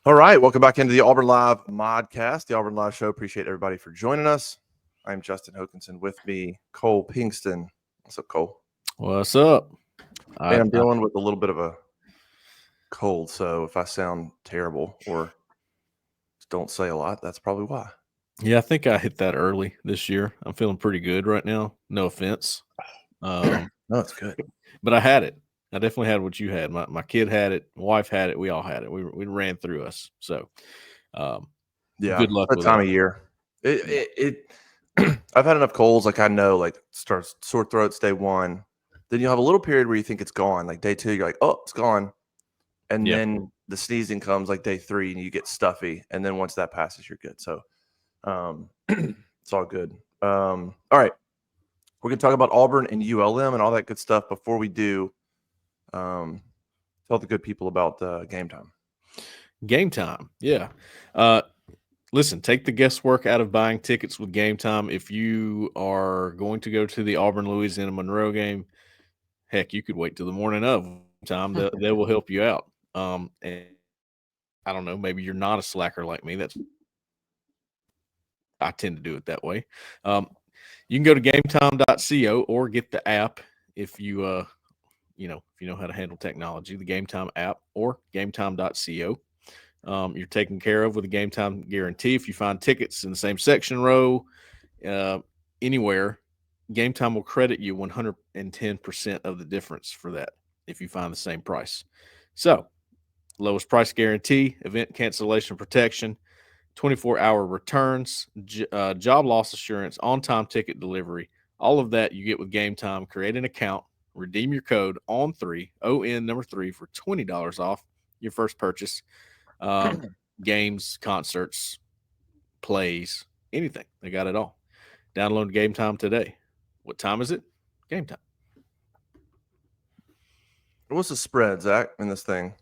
All right, welcome back into the Auburn Live Modcast, the Auburn Live Show. Appreciate everybody for joining us. I'm Justin Hokanson. With me, Cole Pinkston. What's up, Cole? What's up? I'm dealing with a little bit of a cold, so if I sound terrible or don't say a lot, that's probably why. Yeah, I think I hit that early this year. I'm feeling pretty good right now. No offense. No, it's good. But I had it. I definitely had what you had. My kid had it. My wife had it. We all had it. We ran through us. So, yeah, good luck that with time that. of year. It I've had enough colds. Like I know, like starts sore throats day one. Then you'll have a little period where you think it's gone. Like day two, you're like, oh, it's gone. And then the sneezing comes like day three and you get stuffy. And then once that passes, you're good. So it's all good. All right. We're going to talk about Auburn and ULM and all that good stuff. Before we do, tell the good people about game time. Game time. Yeah. Listen, take the guesswork out of buying tickets with Game Time. If you are going to go to the Auburn Louisiana-Monroe game, heck, you could wait till the morning of time. They will help you out. And I don't know, maybe you're not a slacker like me. I tend to do it that way. You can go to gametime.co or get the app if you know how to handle technology, the Game Time app or gametime.co. You're taken care of with a Game Time guarantee. If you find tickets in the same section row, anywhere, Game Time will credit you 110% of the difference for that if you find the same price. So, lowest price guarantee, event cancellation protection, 24-hour returns, job loss assurance, on-time ticket delivery. All of that you get with Game Time. Create an account, redeem your code ON3, ON number 3 for $20 off your first purchase. Games, concerts, plays, anything. They got it all. Download Game Time today. What time is it? Game time. What's the spread, Zach, in this thing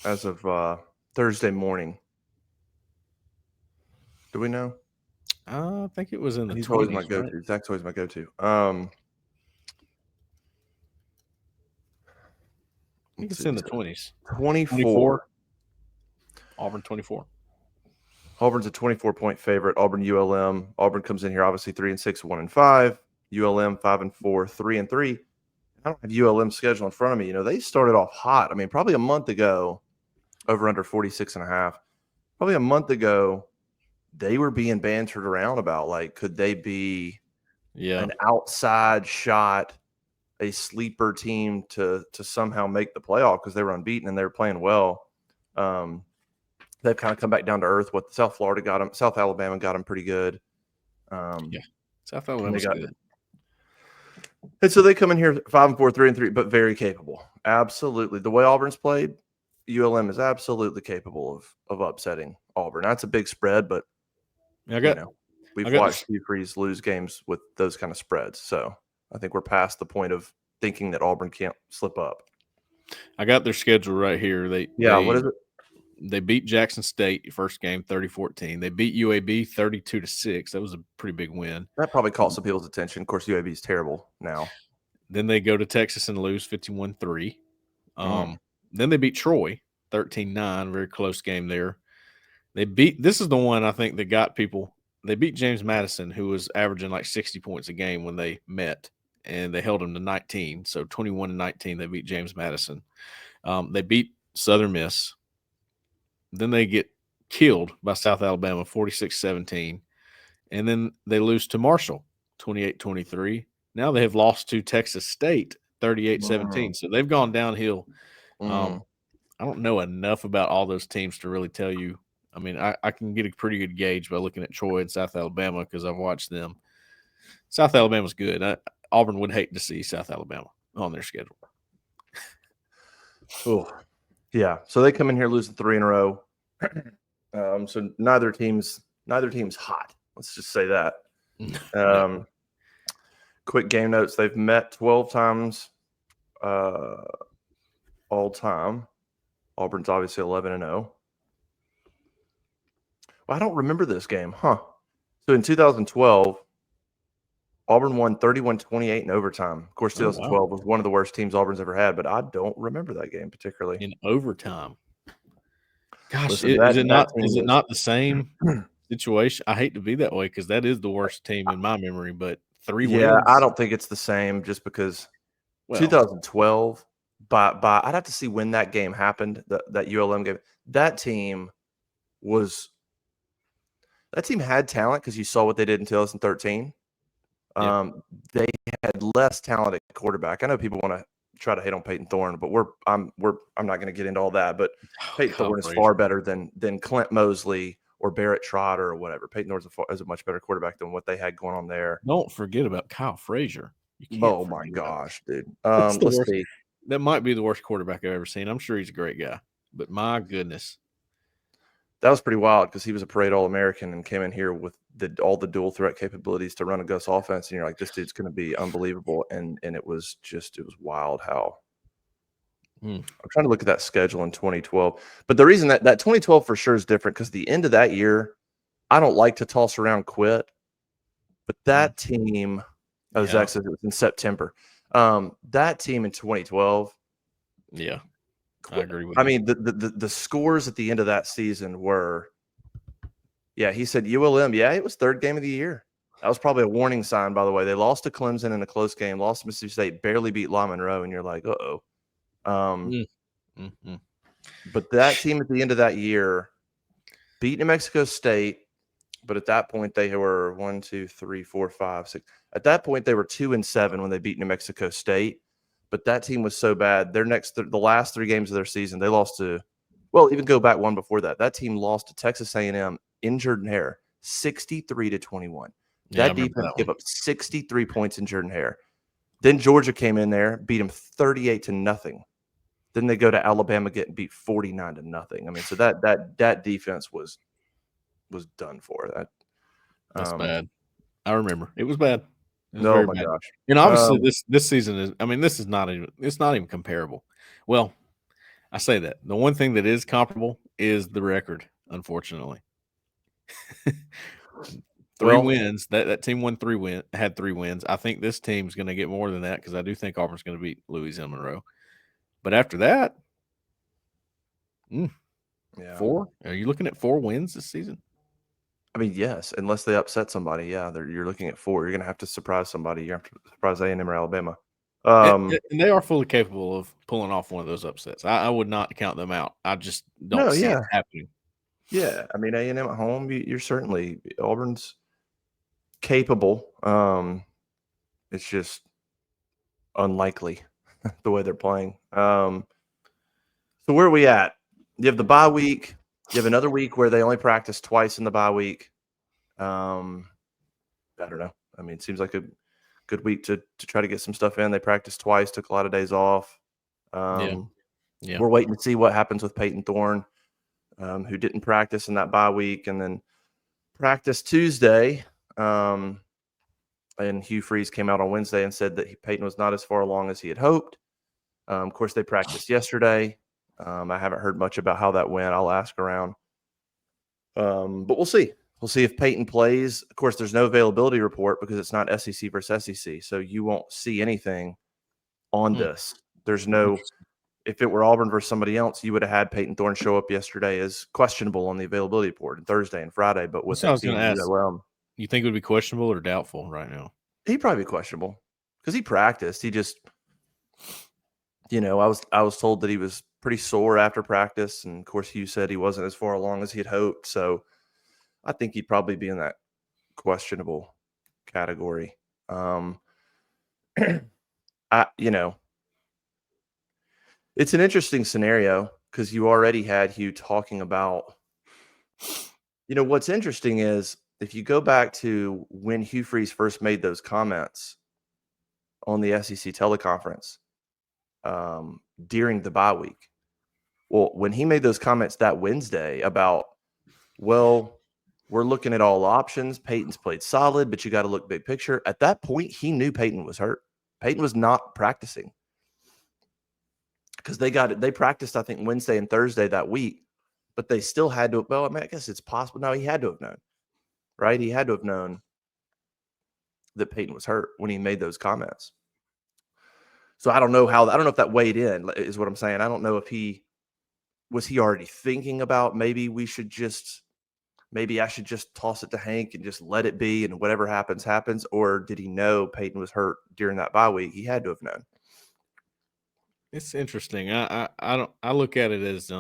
as of Thursday morning? Do we know? I think it was in the He's 20s, always my go-to. right? Zach's always my go-to. I think it's in the 20s. 24. Auburn 24. Auburn's a 24-point favorite. Auburn ULM. Auburn comes in here obviously 3-6, 1-5. ULM 5-4, 3-3. I don't have ULM's schedule in front of me. You know, they started off hot. I mean, probably a month ago, over under 46.5. Probably a month ago, they were being bantered around about like, could they be an outside shot, a sleeper team to somehow make the playoff because they were unbeaten and they were playing well. They've kind of come back down to earth. What South Florida got them, South Alabama got them pretty good. South Alabama's good. And so they come in here 5-4, 3-3, but very capable. Absolutely. The way Auburn's played, ULM is absolutely capable of upsetting Auburn. That's a big spread, but we've watched Hugh Freeze lose games with those kind of spreads. So I think we're past the point of thinking that Auburn can't slip up. I got their schedule right here. What is it? They beat Jackson State first game 30-14. They beat UAB 32-6. That was a pretty big win. That probably caught some people's attention. Of course, UAB is terrible now. Then they go to Texas and lose 51-3. Then they beat Troy 13-9. Very close game there. This is the one I think that got people. They beat James Madison, who was averaging like 60 points a game when they met, and they held him to 19. So 21-19, they beat James Madison. They beat Southern Miss. Then they get killed by South Alabama 46-17. And then they lose to Marshall 28-23. Now they have lost to Texas State 38-17. So they've gone downhill. I don't know enough about all those teams to really tell you. I mean, I can get a pretty good gauge by looking at Troy and South Alabama because I've watched them. South Alabama's good. Auburn would hate to see South Alabama on their schedule. Oh, yeah. So they come in here losing 3 in a row. So neither team's hot. Let's just say that. Quick game notes. They've met 12 times all time. Auburn's obviously 11-0. Well, I don't remember this game, huh? So in 2012, Auburn won 31-28 in overtime. Of course, 2012 was one of the worst teams Auburn's ever had, but I don't remember that game particularly. In overtime. Gosh, Listen, is it that not? team Is it was not the same situation? I hate to be that way because that is the worst team in my memory. But 3 yeah, I wins. don't think it's the same just because Well, 2012, by I'd have to see when that game happened, that ULM game. That team was that team had talent because you saw what they did in 2013. yeah. They had less talent at quarterback. I know people want to try to hate on Peyton Thorne, but I'm not going to get into all that. But Oh, Peyton Kyle Thorne is far Frazier. better than Clint Mosley or Barrett Trotter or whatever. Peyton Thorne is a much better quarterback than what they had going on there. Don't forget about Kyle Frazier. You can't Oh my forget about. gosh, dude. That's the Let's worst. see. That might be the worst quarterback I've ever seen. I'm sure he's a great guy, but my goodness. That was pretty wild because he was a parade All-American and came in here with all the dual threat capabilities to run a Gus offense, and you're like, this dude's going to be unbelievable. And it was wild how. Hmm. I'm trying to look at that schedule in 2012, but the reason that 2012 for sure is different because the end of that year, I don't like to toss around quit, but that team, Yeah. Zach says it was in September. That team in 2012. Yeah. I agree with I you. mean, the scores at the end of that season were. Yeah, he said ULM. Yeah, it was third game of the year. That was probably a warning sign, by the way. They lost to Clemson in a close game, lost to Mississippi State, barely beat Monroe, and you're like, uh-oh. Mm, mm, mm. But that team at the end of that year beat New Mexico State, but at that point they were 1, 2, 3, 4, 5, 6. At that point they were 2-7 when they beat New Mexico State. But that team was so bad. The last 3 games of their season, they lost to. Well, even go back one before that. That team lost to Texas A&M in Jordan-Hare, 63-21. Yeah, I That remember defense that gave one. up 63 points in Jordan-Hare. Then Georgia came in there, beat them 38-0. Then they go to Alabama, get beat 49-0. I mean, so that defense was done for. That That's bad. I remember. It was bad. It was oh very my bad. gosh. And obviously this season is, I mean, this is not even, it's not even comparable. Well, I say that. The one thing that is comparable is the record, unfortunately. 3 Well, wins. That team had 3 wins. I think this team's going to get more than that because I do think Auburn's going to beat Louisiana-Monroe. But after that, yeah. 4? Are you looking at 4 wins this season? I mean, yes, unless they upset somebody, yeah, you're looking at 4. You're going to have to surprise somebody. You have to surprise A&M or Alabama. And they are fully capable of pulling off one of those upsets. I would not count them out. I just don't No, see it yeah, happening. yeah. I mean, A&M at home, you're certainly Auburn's capable. It's just unlikely the way they're playing. So where are we at? You have the bye week. You have another week where they only practice twice in the bye week. I don't know. I mean, it seems like a good week to try to get some stuff in. They practiced twice, took a lot of days off. Yeah. Yeah. We're waiting to see what happens with Peyton Thorne, who didn't practice in that bye week, and then practiced Tuesday. And Hugh Freeze came out on Wednesday and said that Peyton was not as far along as he had hoped. Of course, they practiced yesterday. I haven't heard much about how that went. I'll ask around. But we'll see. We'll see if Peyton plays. Of course, there's no availability report because it's not SEC versus SEC. So you won't see anything on this. There's no, Interesting. if it were Auburn versus somebody else, you would have had Peyton Thorne show up yesterday as questionable on the availability report and Thursday and Friday. But with That's what I it was going being to ask. ULM, You think it would be questionable or doubtful right now? he'd probably be questionable because he practiced. He just, I was told that he was pretty sore after practice. And of course, Hugh said he wasn't as far along as he had hoped. So I think he'd probably be in that questionable category. I, it's an interesting scenario because you already had Hugh talking about, what's interesting is if you go back to when Hugh Freeze first made those comments on the SEC teleconference during the bye week. Well, when he made those comments that Wednesday about, well, we're looking at all options. Peyton's played solid, but you got to look big picture. At that point, he knew Peyton was hurt. Peyton was not practicing because they practiced, I think, Wednesday and Thursday that week, but they still had to. Well, I mean, I guess it's possible. No, he had to have known, right? He had to have known that Peyton was hurt when he made those comments. So I don't know if that weighed in, is what I'm saying. I don't know if he was he already thinking about maybe I should just toss it to Hank and just let it be, and whatever happens, happens? Or did he know Peyton was hurt during that bye week? He had to have known. It's interesting. I look at it as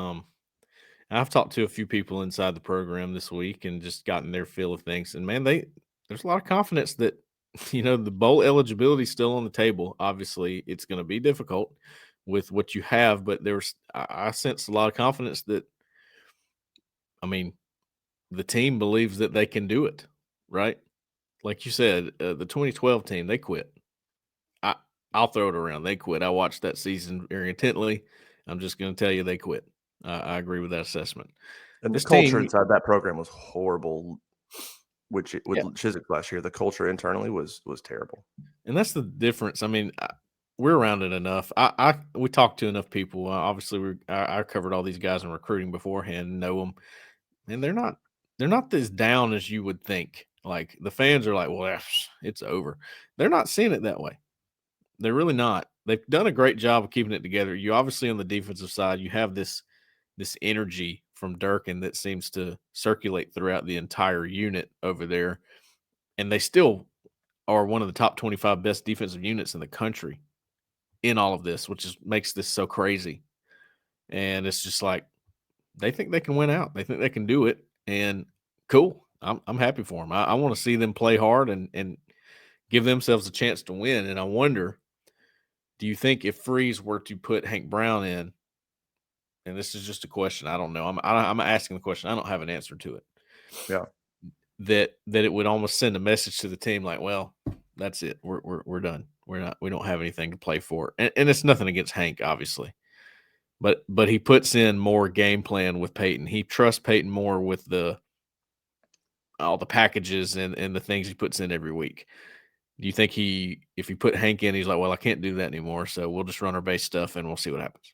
I've talked to a few people inside the program this week and just gotten their feel of things. And man, there's a lot of confidence that the bowl eligibility is still on the table. Obviously, it's going to be difficult with what you have, but I sense a lot of confidence that the team believes that they can do it, right? Like you said, the 2012 team, they quit. I'll throw it around. They quit. I watched that season very intently. I'm just going to tell you they quit. I agree with that assessment. And This the culture team, inside that program was horrible. With Yeah. Chiswick last year, the culture internally was terrible. and that's the difference. We're around it enough. We talked to enough people. Obviously, I covered all these guys in recruiting beforehand, know them, and they're not as down as you would think. Like the fans are like, well, it's over. They're not seeing it that way. They're really not. They've done a great job of keeping it together. You obviously on the defensive side, you have this energy from Durkin that seems to circulate throughout the entire unit over there, and they still are one of the top 25 best defensive units in the country in all of this, which makes this so crazy. And it's just like they think they can win out. They think they can do it, and cool. I'm happy for them. I want to see them play hard and give themselves a chance to win. And I wonder, do you think if Freeze were to put Hank Brown in, and this is just a question, I don't know. I'm asking the question. I don't have an answer to it. Yeah. That it would almost send a message to the team like, well, that's it. We're done. We don't have anything to play for. And it's nothing against Hank, obviously. But he puts in more game plan with Peyton. He trusts Peyton more with all the packages and the things he puts in every week. Do you think if he put Hank in, he's like, well, I can't do that anymore, so we'll just run our base stuff and we'll see what happens?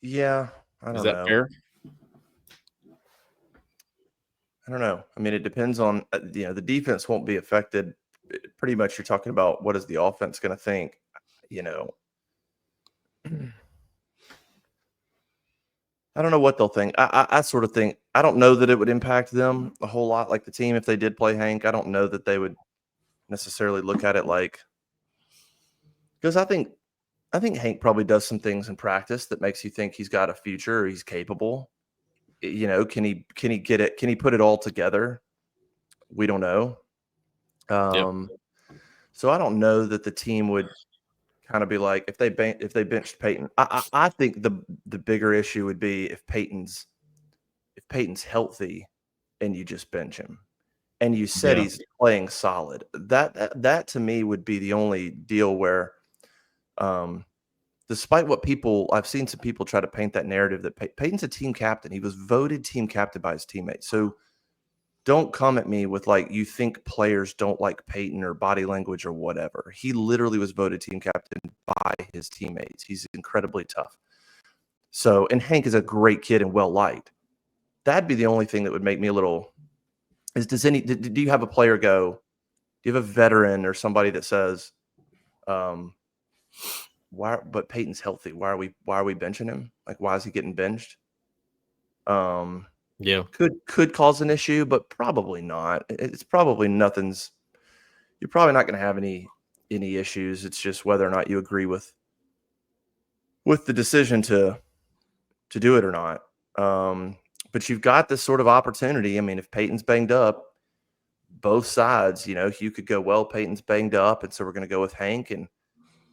Yeah, I don't Is that know. fair? I don't know. I mean, it depends on the defense won't be affected. Pretty much, you're talking about what is the offense going to think. I don't know what they'll think. I sort of think I don't know that it would impact them a whole lot, like the team if they did play Hank. I don't know that they would necessarily look at it like, because I think Hank probably does some things in practice that makes you think he's got a future or he's capable. Can he get it? Can he put it all together? We don't know. So I don't know that the team would kind of be like if they benched Peyton. I think the bigger issue would be if Peyton's healthy and you just bench him and you said he's playing solid. That to me would be the only deal where, despite what I've seen some people try to paint that narrative that Peyton's a team captain. He was voted team captain by his teammates. So don't come at me with like you think players don't like Peyton or body language or whatever. He literally was voted team captain by his teammates. He's incredibly tough. So, and Hank is a great kid and well liked. That'd be the only thing that would make me a little. Do you have a player go? Do you have a veteran or somebody that says, why? But Peyton's healthy. Why are we benching him? Like, why is he getting benched? Yeah. Could cause an issue, but probably not. It's probably nothing's. You're probably not going to have any issues. It's just whether or not you agree with the decision to do it or not. But you've got this sort of opportunity. I mean, if Peyton's banged up, both sides, you could go, well, Peyton's banged up, and so we're going to go with Hank. And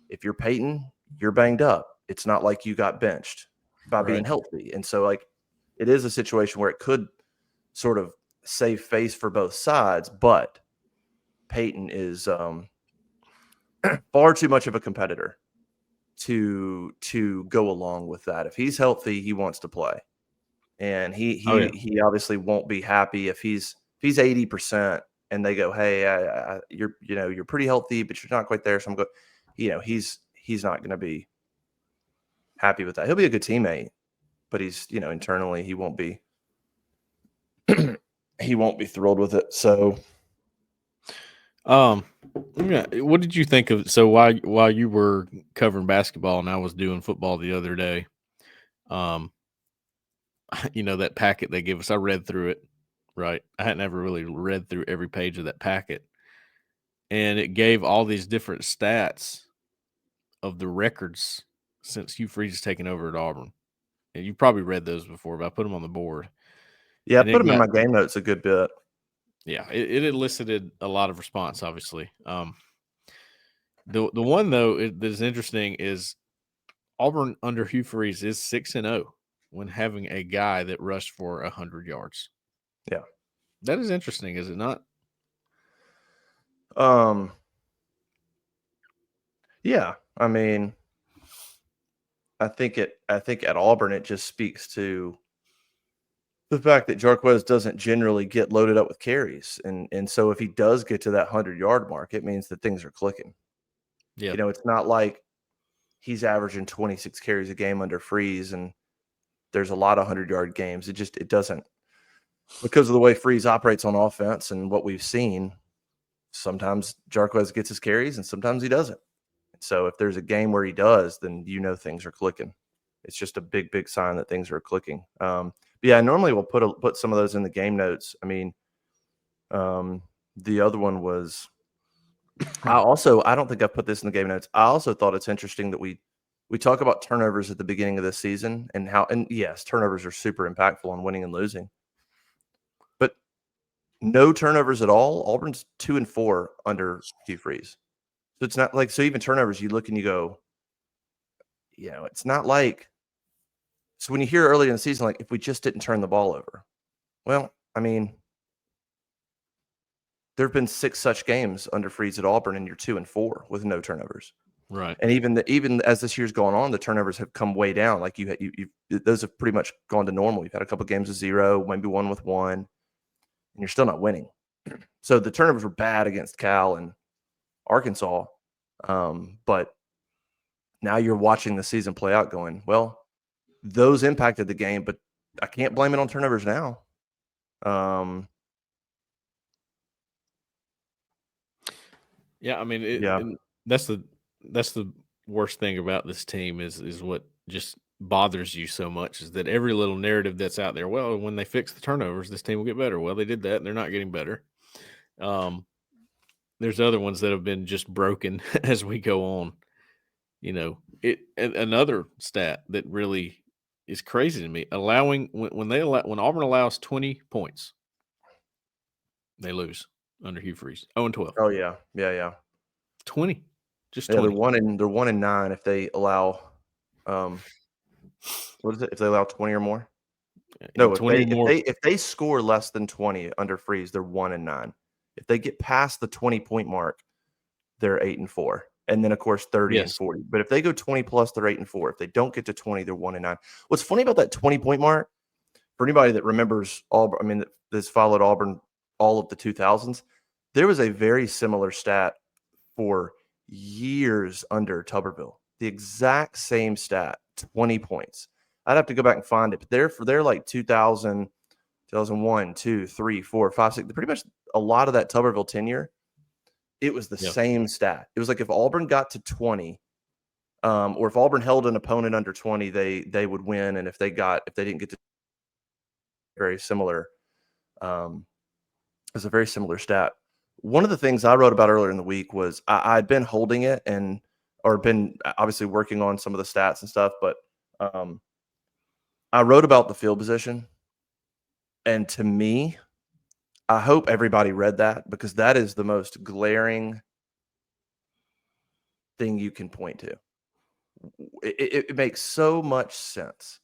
if you're Peyton, you're banged up. It's not like you got benched by being healthy. And so, like, it is a situation where it could sort of save face for both sides, but Peyton is far too much of a competitor to go along with that. If he's healthy, he wants to play. And he obviously won't be happy if he's 80% and they go, hey, you're pretty healthy, but you're not quite there. So I'm going, he's not going to be happy with that. He'll be a good teammate, but he's, internally he won't be thrilled with it. So, what did you think of? So while you were covering basketball and I was doing football the other day, Um, that packet they give us, I read through it, right? I hadn't ever really read through every page of that packet. And it gave all these different stats of the records since Hugh Freeze has taken over at Auburn. And you probably read those before, but I put them on the board. Yeah, I And put them in my game notes a good bit. Yeah, it elicited a lot of response, obviously. The one though that is interesting is Auburn under Hugh Freeze is 6-0 when having a guy that rushed for 100 yards. Yeah, that is interesting, is it not? Yeah, I mean, I think at Auburn it just speaks to the fact that Jarquez doesn't generally get loaded up with carries, and so if he does get to that 100-yard mark, it means that things are clicking. Yeah, It's not like he's averaging 26 carries a game under Freeze, and there's a lot of 100-yard games. It doesn't, because of the way Freeze operates on offense and what we've seen. Sometimes Jarquez gets his carries, and sometimes he doesn't. So if there's a game where he does, then things are clicking. It's just a big, big sign that things are clicking. But yeah, normally we'll put some of those in the game notes. I mean, the other one was I don't think I put this in the game notes. I also thought it's interesting that we talk about turnovers at the beginning of this season and yes, turnovers are super impactful on winning and losing. But no turnovers at all. Auburn's 2-4 under Hugh Freeze. So it's not like, so even turnovers, you look and you go, it's not like, so when you hear early in the season, like if we just didn't turn the ball over, well, I mean, there have been 6 such games under Freeze at Auburn, and you're 2-4 with no turnovers. right. And even as this year's gone on, the turnovers have come way down. Like you those have pretty much gone to normal. You've had a couple of games of 0, maybe one with 1, and you're still not winning. So the turnovers were bad against Cal and Arkansas, but now you're watching the season play out, going, well, those impacted the game, but I can't blame it on turnovers now. Yeah, I mean, Yeah. that's the worst thing about this team is what just bothers you so much is that every little narrative that's out there. Well, when they fix the turnovers, this team will get better. Well, they did that, and they're not getting better. There's other ones that have been just broken as we go on. Another stat that really is crazy to me: when Auburn allows 20 points, they lose under Hugh Freeze. 0-12. Oh yeah. Yeah. 20. Just Yeah, 20. they're 1-9 if they allow what is it? If they allow 20 or more? No, if 20 they or more. if they score less than 20 under Freeze, they're 1-9. If they get past the 20-point mark, they're 8-4. And then of course 30 and Yes. 40. But if they go 20 plus, they're 8-4. If they don't get to 20, they're 1-9. What's funny about that 20-point mark, for anybody that remembers Auburn, I mean that's followed Auburn all of the 2000s, there was a very similar stat for years under Tuberville. The exact same stat, 20 points. I'd have to go back and find it, but they're like 2000, 2001, 2, 3, 4, 5, 6. Pretty much a lot of that Tuberville tenure, it was the same stat. It was like if Auburn got to 20, or if Auburn held an opponent under 20, they would win. And if they didn't get to, very similar, it's a very similar stat. One of the things I wrote about earlier in the week was I'd been holding it or been obviously working on some of the stats and stuff, but I wrote about the field position. And to me, I hope everybody read that, because that is the most glaring thing you can point to. It makes so much sense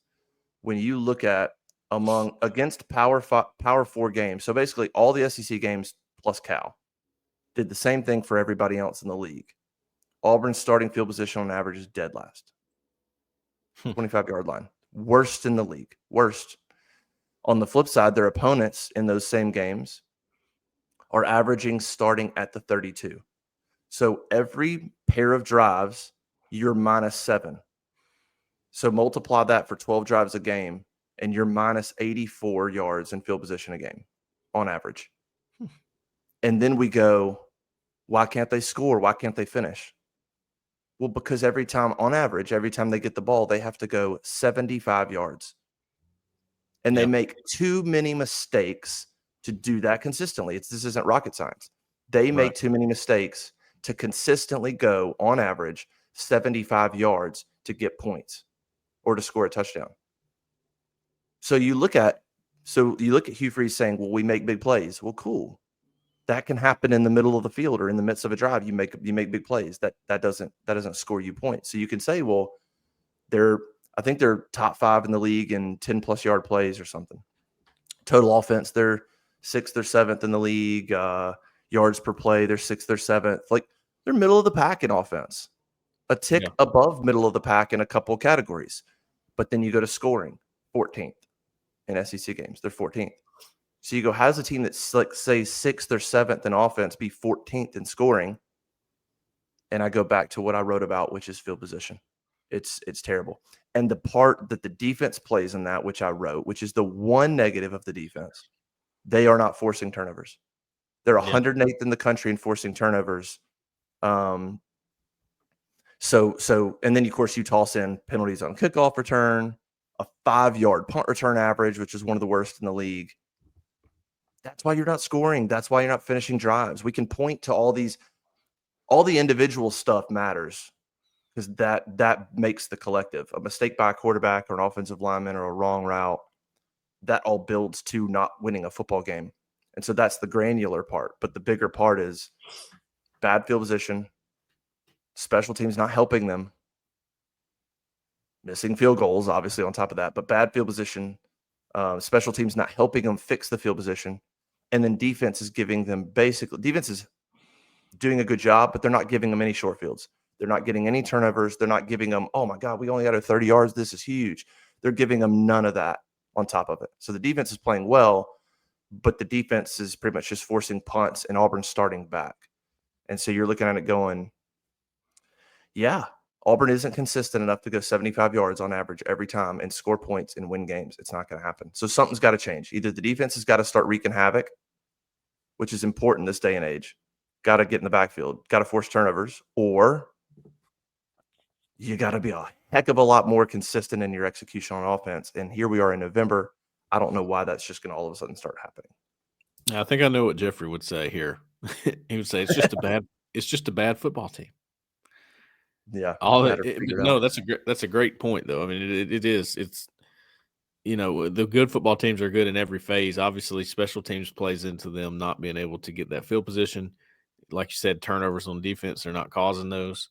when you look at against Power 4 games. So basically all the SEC games plus Cal did the same thing for everybody else in the league. Auburn's starting field position on average is dead last. 25-yard line. Worst in the league. Worst. On the flip side, their opponents in those same games are averaging starting at the 32. So every pair of drives, you're -7. So multiply that for 12 drives a game, and you're minus 84 yards in field position a game on average. And then we go, why can't they score? Why can't they finish? Well, because on average, every time they get the ball, they have to go 75 yards. And they make too many mistakes to do that consistently. This isn't rocket science. They make too many mistakes to consistently go, on average, 75 yards to get points or to score a touchdown. So you look at Hugh Freeze saying, well, we make big plays. Well, cool. That can happen in the middle of the field or in the midst of a drive. You make big plays. That doesn't score you points. So you can say, well, I think they're top 5 in the league in 10+ yard plays or something. Total offense, they're 6th or 7th in the league. Yards per play, they're 6th or 7th. Like, they're middle of the pack in offense, a tick above middle of the pack in a couple categories. But then you go to scoring, 14th in SEC games. They're 14th. So you go, how's a team that's like, say, 6th or 7th in offense be 14th in scoring? And I go back to what I wrote about, which is field position. It's terrible. And the part that the defense plays in that, which I wrote, which is the one negative of the defense, they are not forcing turnovers. They're 108th in the country in forcing turnovers. And then, of course, you toss in penalties on kickoff return, a 5-yard punt return average, which is one of the worst in the league. That's why you're not scoring. That's why you're not finishing drives. We can point to all the individual stuff matters, because that makes the collective. A mistake by a quarterback or an offensive lineman or a wrong route, that all builds to not winning a football game. And so that's the granular part. But the bigger part is bad field position, special teams not helping them, missing field goals, obviously, on top of that, but bad field position, special teams not helping them fix the field position. And then defense is doing a good job, but they're not giving them any short fields. They're not getting any turnovers. They're not giving them, oh my God, we only got 30 yards. This is huge. They're giving them none of that on top of it. So the defense is playing well, but the defense is pretty much just forcing punts and Auburn starting back. And so you're looking at it going, yeah, Auburn isn't consistent enough to go 75 yards on average every time and score points and win games. It's not going to happen. So something's got to change. Either the defense has got to start wreaking havoc, which is important this day and age, got to get in the backfield, got to force turnovers, or you got to be a heck of a lot more consistent in your execution on offense. And here we are in November. I don't know why that's just going to all of a sudden start happening. I think I know what Jeffrey would say here. He would say it's just a bad football team. Yeah. That's a great point, though. I mean, it is. It's, the good football teams are good in every phase. Obviously, special teams plays into them not being able to get that field position. Like you said, turnovers on defense, they're not causing those.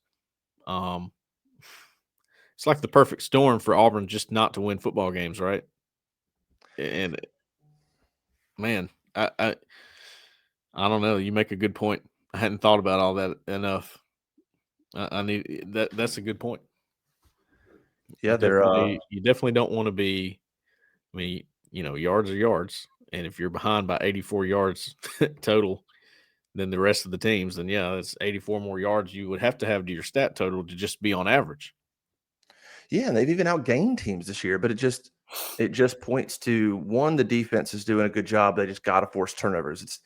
It's like the perfect storm for Auburn just not to win football games, right? And man, I don't know. You make a good point. I hadn't thought about all that enough. I need that. That's a good point. Yeah, you definitely don't want to be. I mean, yards are yards, and if you're behind by 84 yards total than the rest of the teams, then that's 84 more yards you would have to your stat total to just be on average. Yeah, and they've even outgained teams this year, but it just points to, one, the defense is doing a good job. They just got to force turnovers.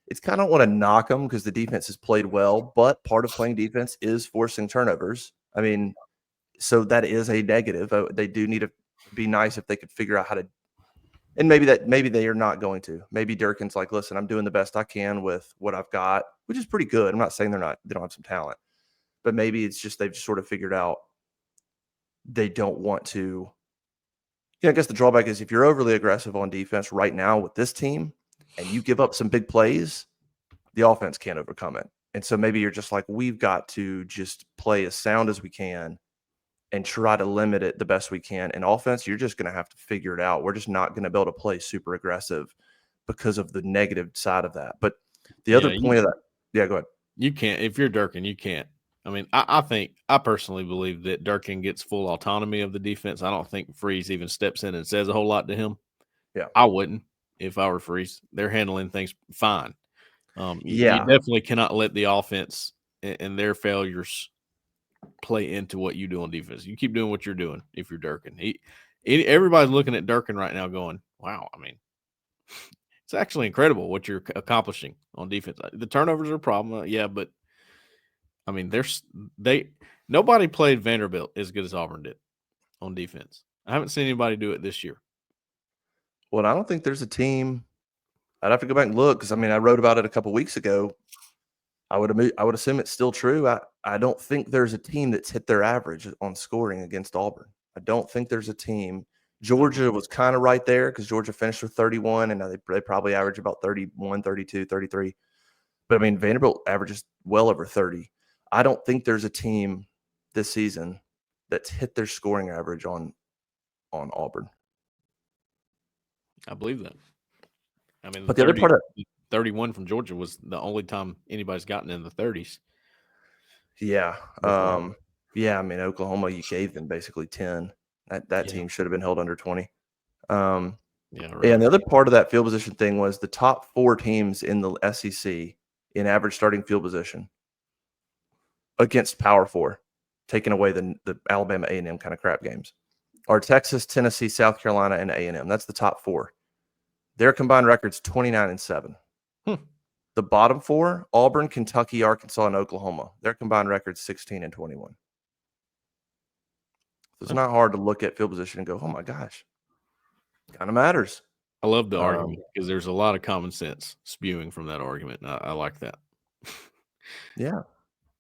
It's kind of want to knock them because the defense has played well, but part of playing defense is forcing turnovers. I mean, so that is a negative. They do need to be nice if they could figure out how to, and maybe they are not going to. Maybe Durkin's like, listen, I'm doing the best I can with what I've got, which is pretty good. I'm not saying they don't have some talent, but maybe it's just they've just sort of figured out they don't want to. I guess the drawback is if you're overly aggressive on defense right now with this team and you give up some big plays, the offense can't overcome it. And so maybe you're just like, we've got to just play as sound as we can and try to limit it the best we can. And offense, you're just going to have to figure it out. We're just not going to be able to play super aggressive because of the negative side of that. But the other point of that, go ahead. You can't, if you're Durkin, you can't. I mean, I personally believe that Durkin gets full autonomy of the defense. I don't think Freeze even steps in and says a whole lot to him. Yeah, I wouldn't if I were Freeze. They're handling things fine. You definitely cannot let the offense and their failures play into what you do on defense. You keep doing what you're doing if you're Durkin. Everybody's looking at Durkin right now going, wow, I mean, it's actually incredible what you're accomplishing on defense. The turnovers are a problem, but I mean, Nobody played Vanderbilt as good as Auburn did on defense. I haven't seen anybody do it this year. Well, I don't think there's a team. I'd have to go back and look because I wrote about it a couple weeks ago. I would assume it's still true. I don't think there's a team that's hit their average on scoring against Auburn. I don't think there's a team. Georgia was kind of right there because Georgia finished with 31, and they probably average about 31, 32, 33. But Vanderbilt averages well over 30. I don't think there's a team this season that's hit their scoring average on Auburn. I believe that. But the other part of 31 from Georgia was the only time anybody's gotten in the 30s. Yeah. Oklahoma, you gave them basically 10. That team should have been held under 20. Right. And the other part of that field position thing was the top 4 teams in the SEC in average starting field position against Power 4, taking away the Alabama A&M kind of crap games, are Texas, Tennessee, South Carolina, and A&M. That's the top 4. Their combined record's 29-7. The bottom 4, Auburn, Kentucky, Arkansas, and Oklahoma. Their combined record's 16-21. It's not hard to look at field position and go, oh my gosh, kind of matters. I love the argument because there's a lot of common sense spewing from that argument. And I like that. Yeah.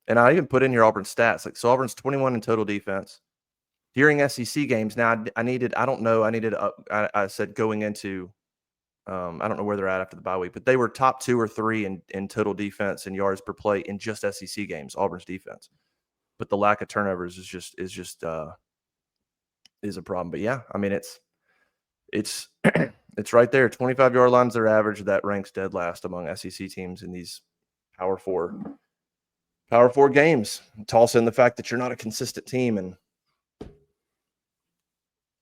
And I even put in your Auburn stats. So Auburn's 21 in total defense. During SEC games, now I said going into, I don't know where they're at after the bye week, but they were top 2 or 3 in total defense and yards per play in just SEC games, Auburn's defense. But the lack of turnovers is a problem. But yeah, it's it's right there. 25-yard lines their average. That ranks dead last among SEC teams in these Power 4 games. Toss in the fact that you're not a consistent team,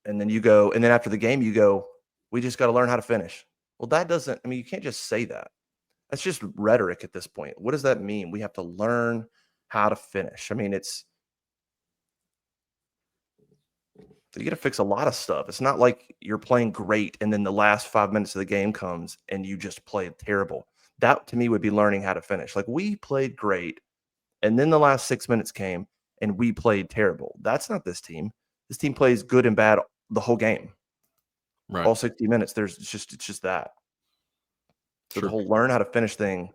and then you go, and then after the game you go, we just got to learn how to finish. Well, that doesn't. You can't just say that. That's just rhetoric at this point. What does that mean? We have to learn how to finish. You got to fix a lot of stuff. It's not like you're playing great and then the last 5 minutes of the game comes and you just played terrible. That to me would be learning how to finish. Like, we played great and then the last 6 minutes came and we played terrible. That's not this team. This team plays good and bad the whole game. Right. All 60 minutes. It's just that. So the whole learn how to finish thing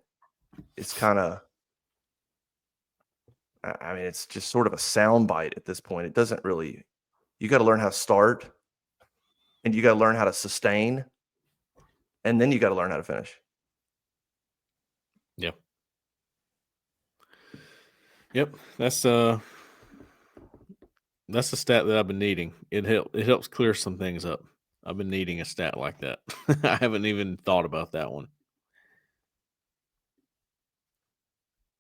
is kind of, it's just sort of a soundbite at this point. It doesn't really. You got to learn how to start, and you got to learn how to sustain, and then you got to learn how to finish. Yeah. Yep. That's a stat that I've been needing. It helps clear some things up. I've been needing a stat like that. I haven't even thought about that one.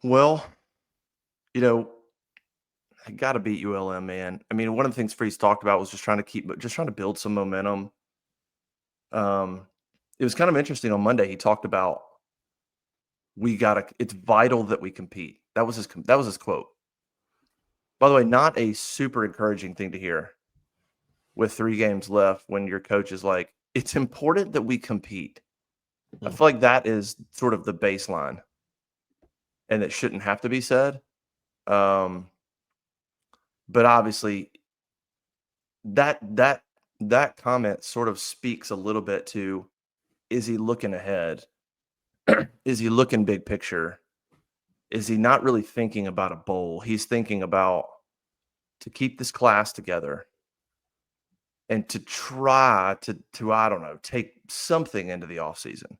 Well, I got to beat ULM, man. One of the things Freeze talked about was just trying to build some momentum. It was kind of interesting on Monday. He talked about it's vital that we compete. That was his quote. By the way, not a super encouraging thing to hear with 3 games left when your coach is like, it's important that we compete. I feel like that is sort of the baseline, and it shouldn't have to be said. But obviously that comment sort of speaks a little bit to, is he looking ahead? Is he looking big picture? Is he not really thinking about a bowl? He's thinking about to keep this class together and to try to I don't know, take something into the offseason.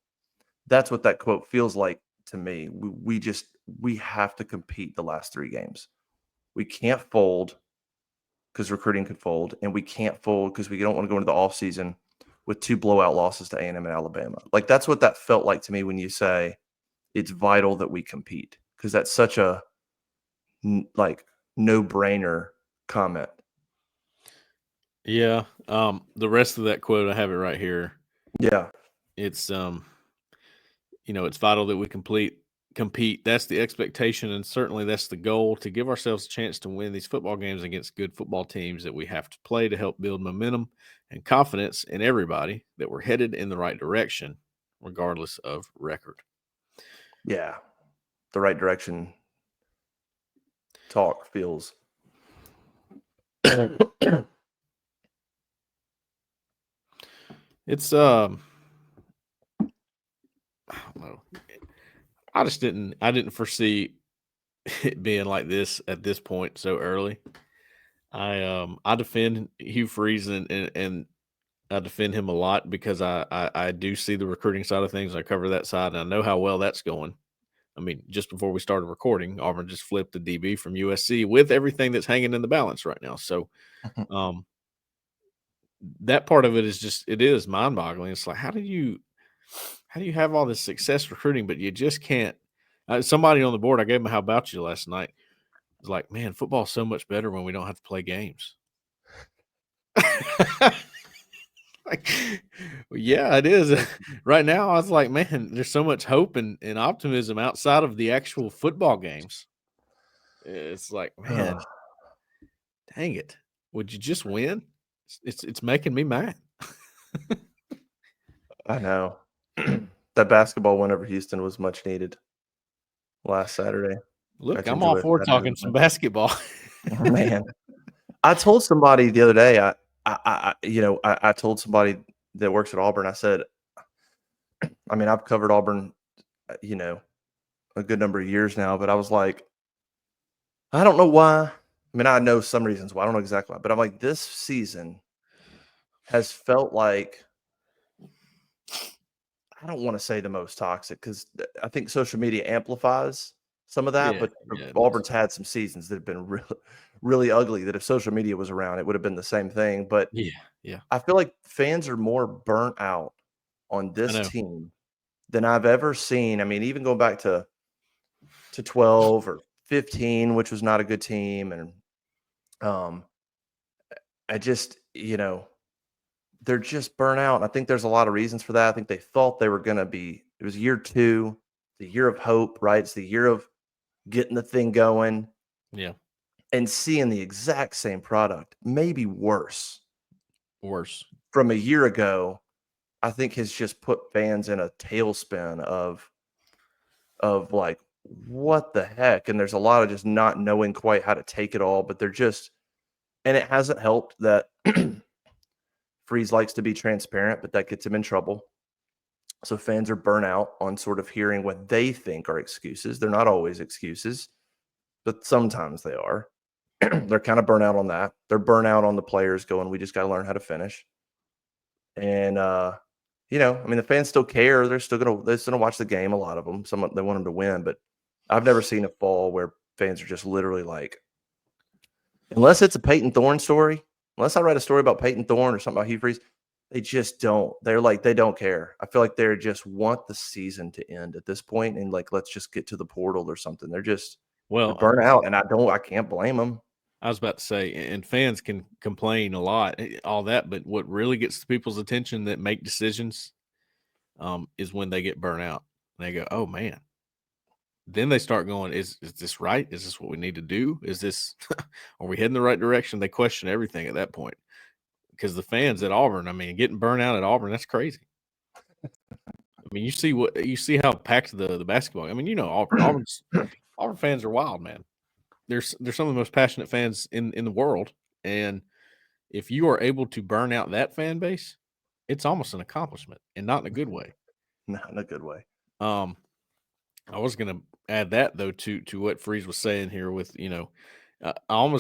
That's what that quote feels like to me. We have to compete the last 3 games. We can't fold because recruiting could fold, and we can't fold because we don't want to go into the offseason with 2 blowout losses to A&M and Alabama. Like, that's what that felt like to me when you say it's vital that we compete, because that's such a no-brainer comment. Yeah. The rest of that quote, I have it right here. Yeah. It's it's vital that we compete. That's the expectation, and certainly that's the goal, to give ourselves a chance to win these football games against good football teams that we have to play to help build momentum and confidence in everybody that we're headed in the right direction, regardless of record. Yeah. The right direction talk feels It's I don't know. I didn't foresee it being like this at this point so early. I defend Hugh Freeze and I defend him a lot because I do see the recruiting side of things. I cover that side and I know how well that's going. I mean, just before we started recording, Auburn just flipped the DB from USC with everything that's hanging in the balance right now. So that part of it is mind-boggling. It's like how do you have all this success recruiting, but you just can't? Somebody on the board, I gave him a how about you last night. Was like, man, football's so much better when we don't have to play games. Like, well, yeah, it is. Right now, I was like, man, there's so much hope and optimism outside of the actual football games. It's like, man, dang it. Would you just win? It's making me mad. I know. That basketball win over Houston was much needed last Saturday. Look, I'm all for talking some basketball. Man, I told somebody the other day, I told somebody that works at Auburn, I said, I mean, I've covered Auburn, a good number of years now, but I was like, I don't know why. I mean, I know some reasons why. I don't know exactly why, but I'm like, this season has felt like, I don't want to say the most toxic because I think social media amplifies some of that, but Auburn's had some seasons that have been really, really ugly that if social media was around, it would have been the same thing. But yeah. I feel like fans are more burnt out on this team than I've ever seen. I mean, even going back to 12 or 15, which was not a good team. And I just, they're just burnt out. I think there's a lot of reasons for that. I think they thought they were going to be, it was year 2, the year of hope, right? It's the year of getting the thing going. Yeah. And seeing the exact same product, maybe worse from a year ago, I think has just put fans in a tailspin of like, what the heck? And there's a lot of just not knowing quite how to take it all, but they're just, and it hasn't helped that Freeze likes to be transparent, but that gets him in trouble. So fans are burnt out on sort of hearing what they think are excuses. They're not always excuses, but sometimes they are. They're kind of burnt out on that. They're burnt out on the players going, we just got to learn how to finish. And, I mean, the fans still care. They're still going to watch the game. A lot of them, they want them to win, but I've never seen a fall where fans are just literally like, unless it's a Peyton Thorne story, unless I write a story about Peyton Thorne or something about Hugh Freeze, they just don't. They're like, they don't care. I feel like they just want the season to end at this point and like, let's just get to the portal or something. They're just burnt out, and I can't blame them. I was about to say, and fans can complain a lot, all that, but what really gets people's attention that make decisions is when they get burnt out. And they go, oh, man. Then they start going, is this right? Is this what we need to do? Is this, are we heading the right direction? They question everything at that point. Because the fans at Auburn, I mean, getting burnt out at Auburn, that's crazy. I mean, you see how packed the basketball. I mean, Auburn fans are wild, man. They're some of the most passionate fans in the world, and if you are able to burn out that fan base, it's almost an accomplishment, and not in a good way. Not in a good way. I was going to add that though to what Freeze was saying here. With I don't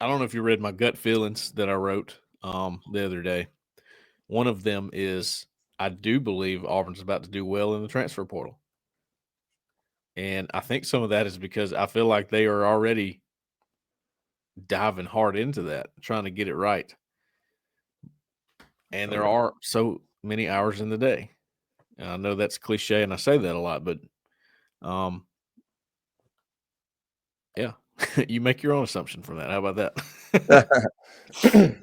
know if you read my gut feelings that I wrote the other day. One of them is I do believe Auburn's about to do well in the transfer portal. And I think some of that is because I feel like they are already diving hard into that, trying to get it right. And there are so many hours in the day. And I know that's cliche and I say that a lot, but yeah, you make your own assumption from that. How about that?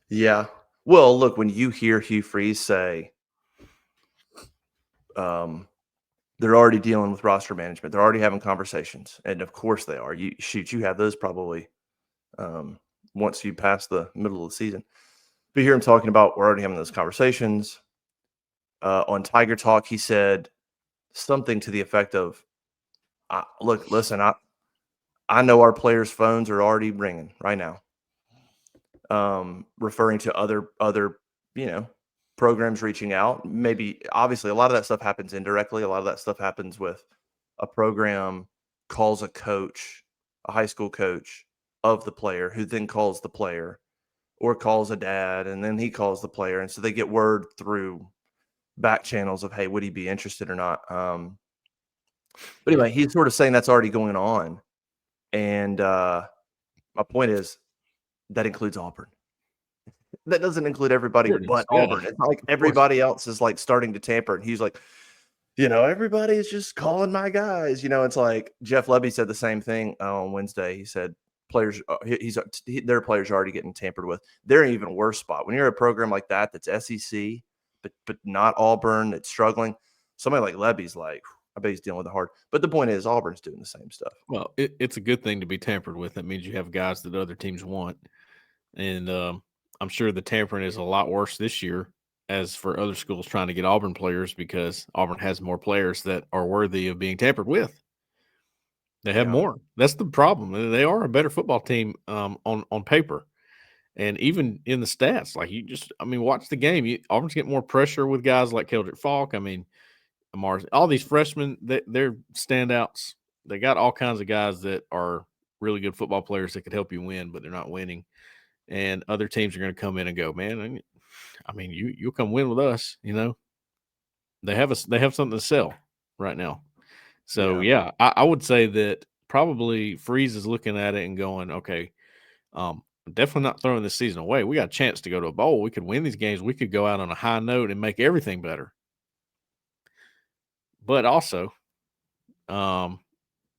Yeah. Well, look, when you hear Hugh Freeze say, they're already dealing with roster management. They're already having conversations. And of course they are. You have those probably once you pass the middle of the season. But you hear him talking about we're already having those conversations. On Tiger Talk, he said something to the effect of, listen, I know our players' phones are already ringing right now. referring to other programs reaching out. Maybe obviously a lot of that stuff happens indirectly. A lot of that stuff happens with a program calls a coach, a high school coach of the player, who then calls the player or calls a dad, and then he calls the player, and so they get word through back channels of, hey, would he be interested or not? But anyway, he's sort of saying that's already going on, and my point is that includes Auburn. That doesn't include everybody but Auburn. It's not like everybody else is like starting to tamper, and he's like, everybody is just calling my guys. It's like Jeff Lebby said the same thing on Wednesday. He said players, their players are already getting tampered with. They're in an even worse spot when you're a program like that that's SEC, but not Auburn. That's struggling. Somebody like Lebby's like, I bet he's dealing with it hard. But the point is, Auburn's doing the same stuff. Well, it's a good thing to be tampered with. That means you have guys that other teams want, and I'm sure the tampering is a lot worse this year as for other schools trying to get Auburn players because Auburn has more players that are worthy of being tampered with. They have more. That's the problem. They are a better football team on paper. And even in the stats, like watch the game. Auburn's getting more pressure with guys like Keldrick Falk. Amars, all these freshmen, they're standouts. They got all kinds of guys that are really good football players that could help you win, but they're not winning. And other teams are going to come in and go, man. You'll come win with us. They have something to sell right now. So I would say that probably Freeze is looking at it and going, okay, definitely not throwing this season away. We got a chance to go to a bowl. We could win these games. We could go out on a high note and make everything better. But also, I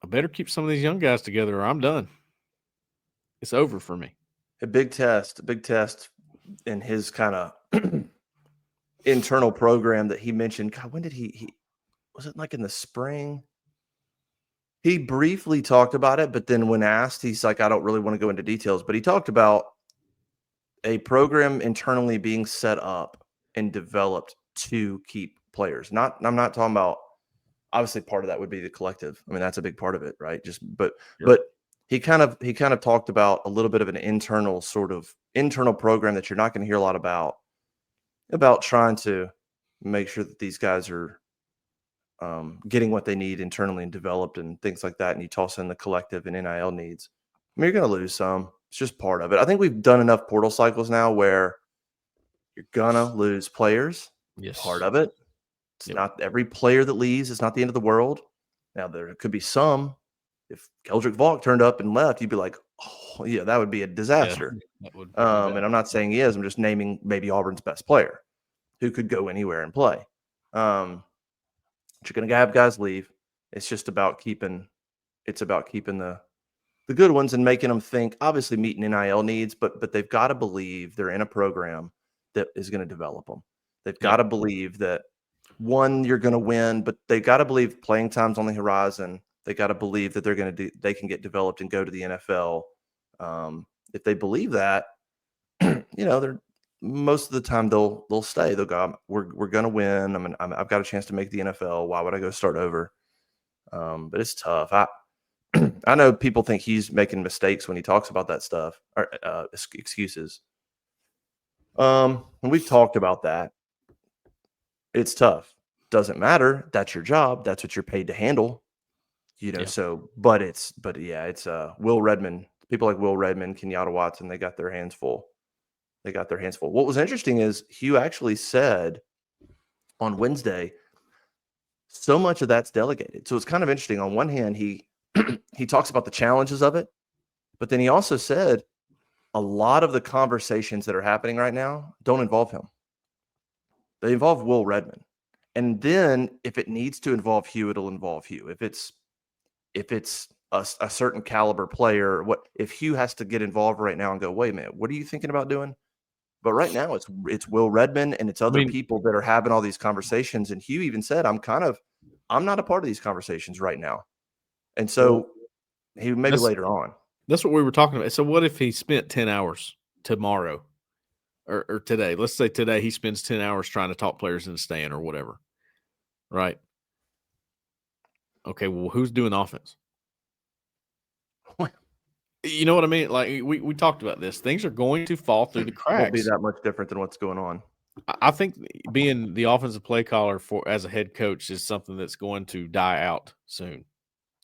better keep some of these young guys together or I'm done. It's over for me. A big test in his kind of internal program that he mentioned. God, when did he was it like in the spring? He briefly talked about it, but then when asked, he's like, I don't really want to go into details, but he talked about a program internally being set up and developed to keep players. I'm not talking about, obviously part of that would be the collective. That's a big part of it, right? But he kind of talked about a little bit of an internal program that you're not going to hear a lot about trying to make sure that these guys are getting what they need internally and developed and things like that. And you toss in the collective and NIL needs. You're going to lose some. It's just part of it. I think we've done enough portal cycles now where you're going to lose players. Yes. Part of it. It's not every player that leaves. It's not the end of the world. Now, there could be some. If Keldrick Falk turned up and left, you'd be like, oh, yeah, that would be a disaster. Yeah, that would and I'm not saying he is. I'm just naming maybe Auburn's best player who could go anywhere and play. But you're going to have guys leave. It's just about keeping the good ones and making them think, obviously meeting NIL needs, but they've got to believe they're in a program that is going to develop them. They've got to believe that, one, you're going to win, but they've got to believe playing time's on the horizon. They got to believe that they can get developed and go to the NFL. If they believe that, they're most of the time they'll stay. They'll go, we're going to win. I've got a chance to make the NFL. Why would I go start over? But it's tough. I know people think he's making mistakes when he talks about that stuff or excuses. And we've talked about that. It's tough. Doesn't matter. That's your job. That's what you're paid to handle. So, it's Will Redmond, people like Will Redmond, Kenyatta Watson, they got their hands full. What was interesting is Hugh actually said on Wednesday, so much of that's delegated. So it's kind of interesting. On one hand, he talks about the challenges of it, but then he also said a lot of the conversations that are happening right now don't involve him. They involve Will Redmond. And then if it needs to involve Hugh, it'll involve Hugh. If it's a certain caliber player, if Hugh has to get involved right now and go, wait a minute, what are you thinking about doing? But right now it's Will Redmond and it's other people that are having all these conversations. And Hugh even said, I'm not a part of these conversations right now. And so maybe later on. That's what we were talking about. So what if he spent 10 hours tomorrow or today? Let's say today he spends 10 hours trying to talk players into staying or whatever. Right. Okay, well, who's doing offense? You know what I mean? Like we talked about this. Things are going to fall through the Won't be cracks. that much different than what's going on. I think being the offensive play caller for as a head coach is something that's going to die out soon.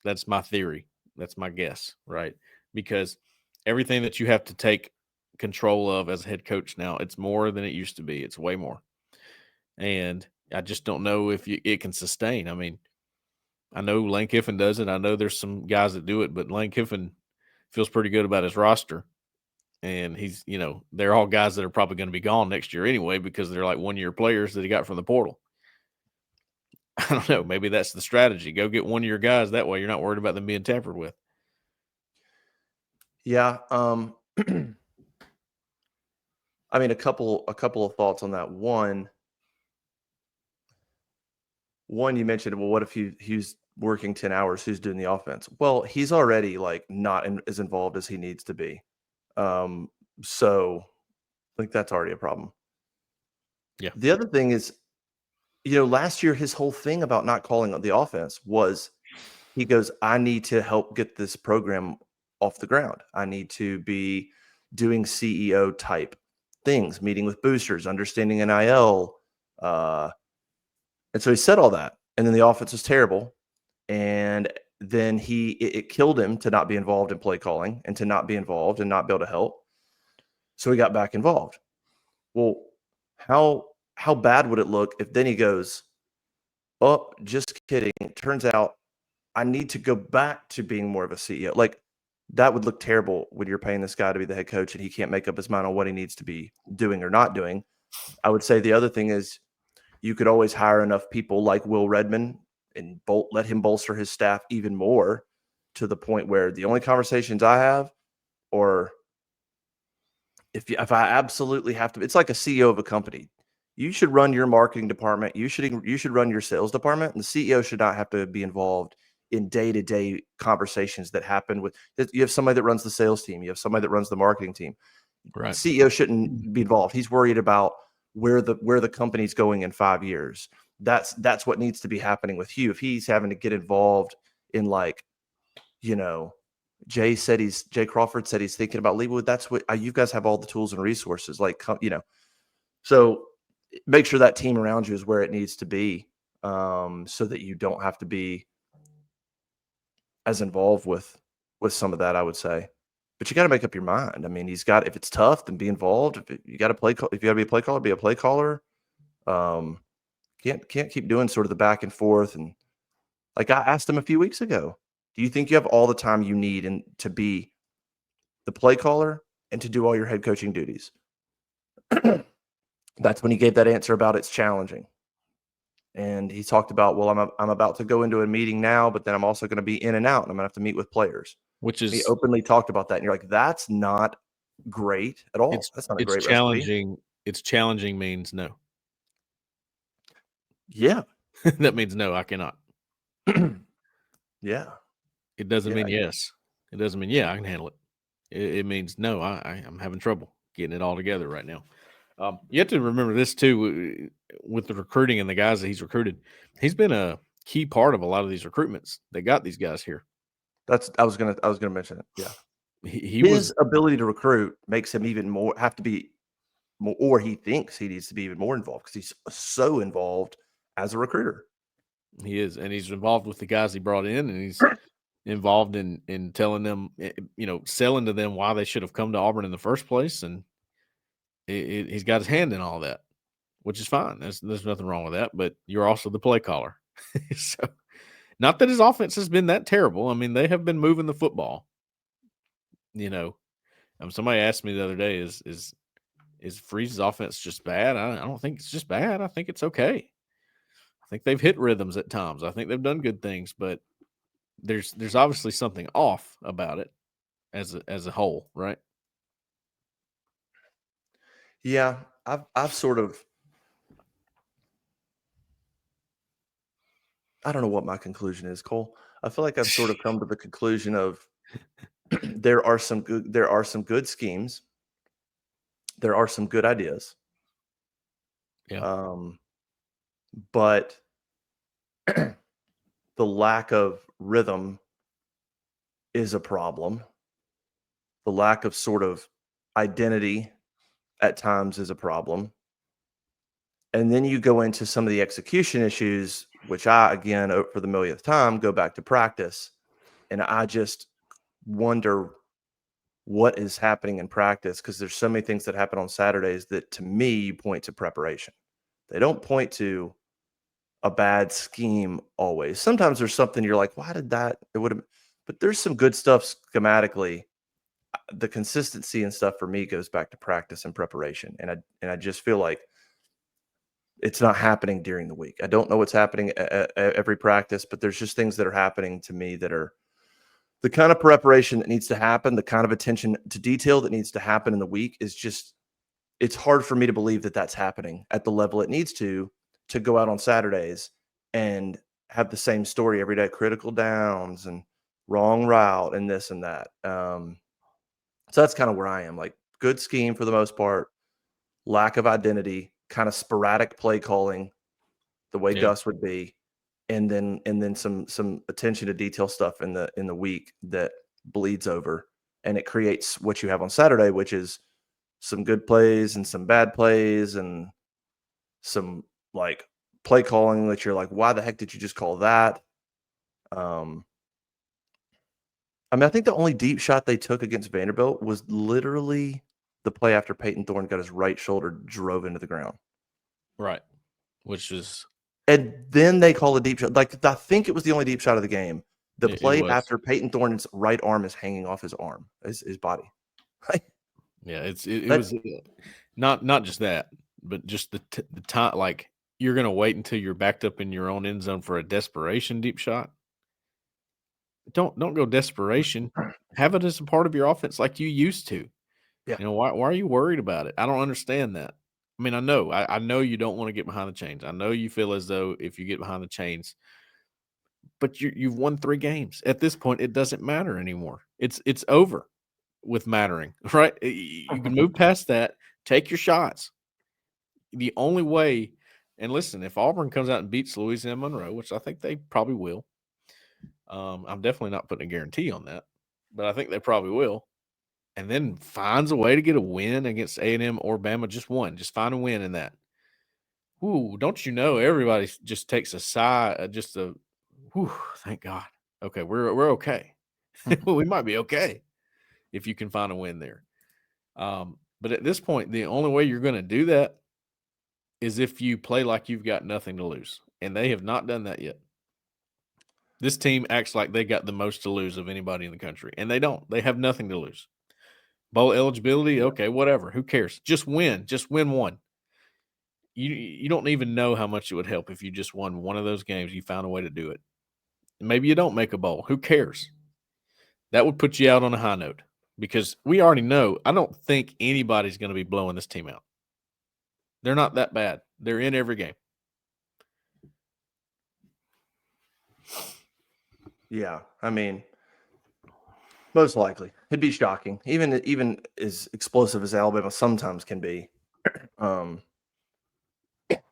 That's my theory. That's my guess, right? Because everything that you have to take control of as a head coach now, it's more than it used to be. It's way more. And I just don't know if it can sustain. I mean, I know Lane Kiffin does it. I know there's some guys that do it, but Lane Kiffin feels pretty good about his roster. And he's, they're all guys that are probably going to be gone next year anyway because they're like 1-year players that he got from the portal. I don't know. Maybe that's the strategy. Go get 1 of your guys. That way you're not worried about them being tampered with. Yeah. I mean, a couple of thoughts on that. One, you mentioned, well, what if he's working 10 hours? Who's doing the offense? Well, he's already like not as involved as he needs to be. So I think that's already a problem. Yeah. The other thing is, last year, his whole thing about not calling the offense was he goes, I need to help get this program off the ground. I need to be doing CEO type things, meeting with boosters, understanding NIL. And so he said all that. And then the offense was terrible. And then it killed him to not be involved in play calling and to not be involved and not be able to help. So he got back involved. Well, how bad would it look if then he goes, oh, just kidding. Turns out I need to go back to being more of a CEO. Like, that would look terrible when you're paying this guy to be the head coach and he can't make up his mind on what he needs to be doing or not doing. I would say the other thing is you could always hire enough people like Will Redmond and let him bolster his staff even more to the point where the only conversations I have, or if I absolutely have to, it's like a CEO of a company. You should run your marketing department. You should run your sales department, and the CEO should not have to be involved in day-to-day conversations that happen with. You have somebody that runs the sales team. You have somebody that runs the marketing team. Right. CEO shouldn't be involved. He's worried about where the company's going in 5 years. That's what needs to be happening with Hugh. If he's having to get involved in, like, Jay Crawford said he's thinking about leaving. That's what you guys have all the tools and resources, like, so make sure that team around you is where it needs to be, so that you don't have to be as involved with some of that, I would say. But you got to make up your mind. I mean, if it's tough, then be involved. If you got to if you got to be a play caller, be a play caller. Can't keep doing sort of the back and forth. And like I asked him a few weeks ago, do you think you have all the time you need and to be the play caller and to do all your head coaching duties? That's when he gave that answer about it's challenging. And he talked about, well, I'm about to go into a meeting now, but then I'm also going to be in and out, and I'm going to have to meet with players. Which He is openly talked about that, and you're like, that's not great at all. That's not a it's great recipe. challenging. It's challenging means no. Yeah. That means no, I cannot. Yeah. It doesn't Yeah. mean yes. It doesn't mean I can handle it. It means no, I'm having trouble getting it all together right now. You have to remember this too with the recruiting and the guys that he's recruited. He's been a key part of a lot of these recruitments that got these guys here. I was gonna mention it. Yeah. He His was ability to recruit makes him even more have to be more, or he thinks he needs to be even more involved because he's so involved as a recruiter. he is, and he's involved with the guys he brought in, and he's involved in telling them, selling to them why they should have come to Auburn in the first place, and he's got his hand in all that, which is fine. There's nothing wrong with that, but you're also the play caller. So, not that his offense has been that terrible. I mean, they have been moving the football. Somebody asked me the other day, is Freeze's offense just bad? I don't think it's just bad. I think it's okay. I think they've hit rhythms at times. I think they've done good things, but there's obviously something off about it as a whole, right? Yeah, I've sort of, I don't know what my conclusion is, Cole. I feel like I've sort of come to the conclusion of there are some good schemes. There are some good ideas. Yeah. But the lack of rhythm is a problem. the lack of sort of identity at times is a problem. And then you go into some of the execution issues, which I, again, for the millionth time, go back to practice. And I just wonder what is happening in practice, because there's so many things that happen on Saturdays that to me point to preparation. They don't point to a bad scheme always. Sometimes there's something you're like, why did that? It would have, but there's some good stuff schematically. The consistency and stuff for me goes back to practice and preparation. And I just feel like it's not happening during the week. I don't know what's happening at every practice, but there's just things that are happening to me that are the kind of preparation that needs to happen, the kind of attention to detail that needs to happen in the week is just, it's hard for me to believe that that's happening at the level it needs to go out on Saturdays and have the same story every day, critical downs and wrong route and this and that. So that's kind of where I am. Like, good scheme for the most part, lack of identity, kind of sporadic play calling, the way Gus would be, and then some attention to detail stuff in the week that bleeds over, and it creates what you have on Saturday, which is some good plays and some bad plays and some like play calling that you're like, why the heck did you just call that? I mean, I think the only deep shot they took against Vanderbilt was literally the play after Peyton Thorne got his right shoulder drove into the ground. Right. Which is. And then they call a deep shot. Like, I think it was the only deep shot of the game. The play was. after Peyton Thorne's right arm is hanging off his arm, his body. Yeah, it was not just that, but just the time. Like, you're going to wait until you're backed up in your own end zone for a desperation deep shot. Don't go desperation. Have it as a part of your offense like you used to. Yeah. You know, why are you worried about it? I don't understand that. I mean, I know you don't want to get behind the chains. I know you feel as though if you get behind the chains, but you've won 3 games. At this point, it doesn't matter anymore. It's over with mattering, right? You can move past that. Take your shots. The only way, and listen, if Auburn comes out and beats Louisiana-Monroe, which I think they probably will, I'm definitely not putting a guarantee on that, but I think they probably will, and then finds a way to get a win against A&M or Bama, just one. Just find a win in that. Ooh, don't you know, everybody just takes a sigh, just a, whew, thank God. Okay, we're okay. We might be okay if you can find a win there. But at this point, the only way you're going to do that is if you play like you've got nothing to lose, and they have not done that yet. This team acts like they got the most to lose of anybody in the country, and they don't. They have nothing to lose. Bowl eligibility, okay, whatever. Who cares? Just win. Just win one. You don't even know how much it would help if you just won one of those games. You found a way to do it. Maybe you don't make a bowl. Who cares? That would put you out on a high note, because we already know. I don't think anybody's going to be blowing this team out. They're not that bad. They're in every game. Yeah, I mean, most likely it'd be shocking, even as explosive as Alabama sometimes can be.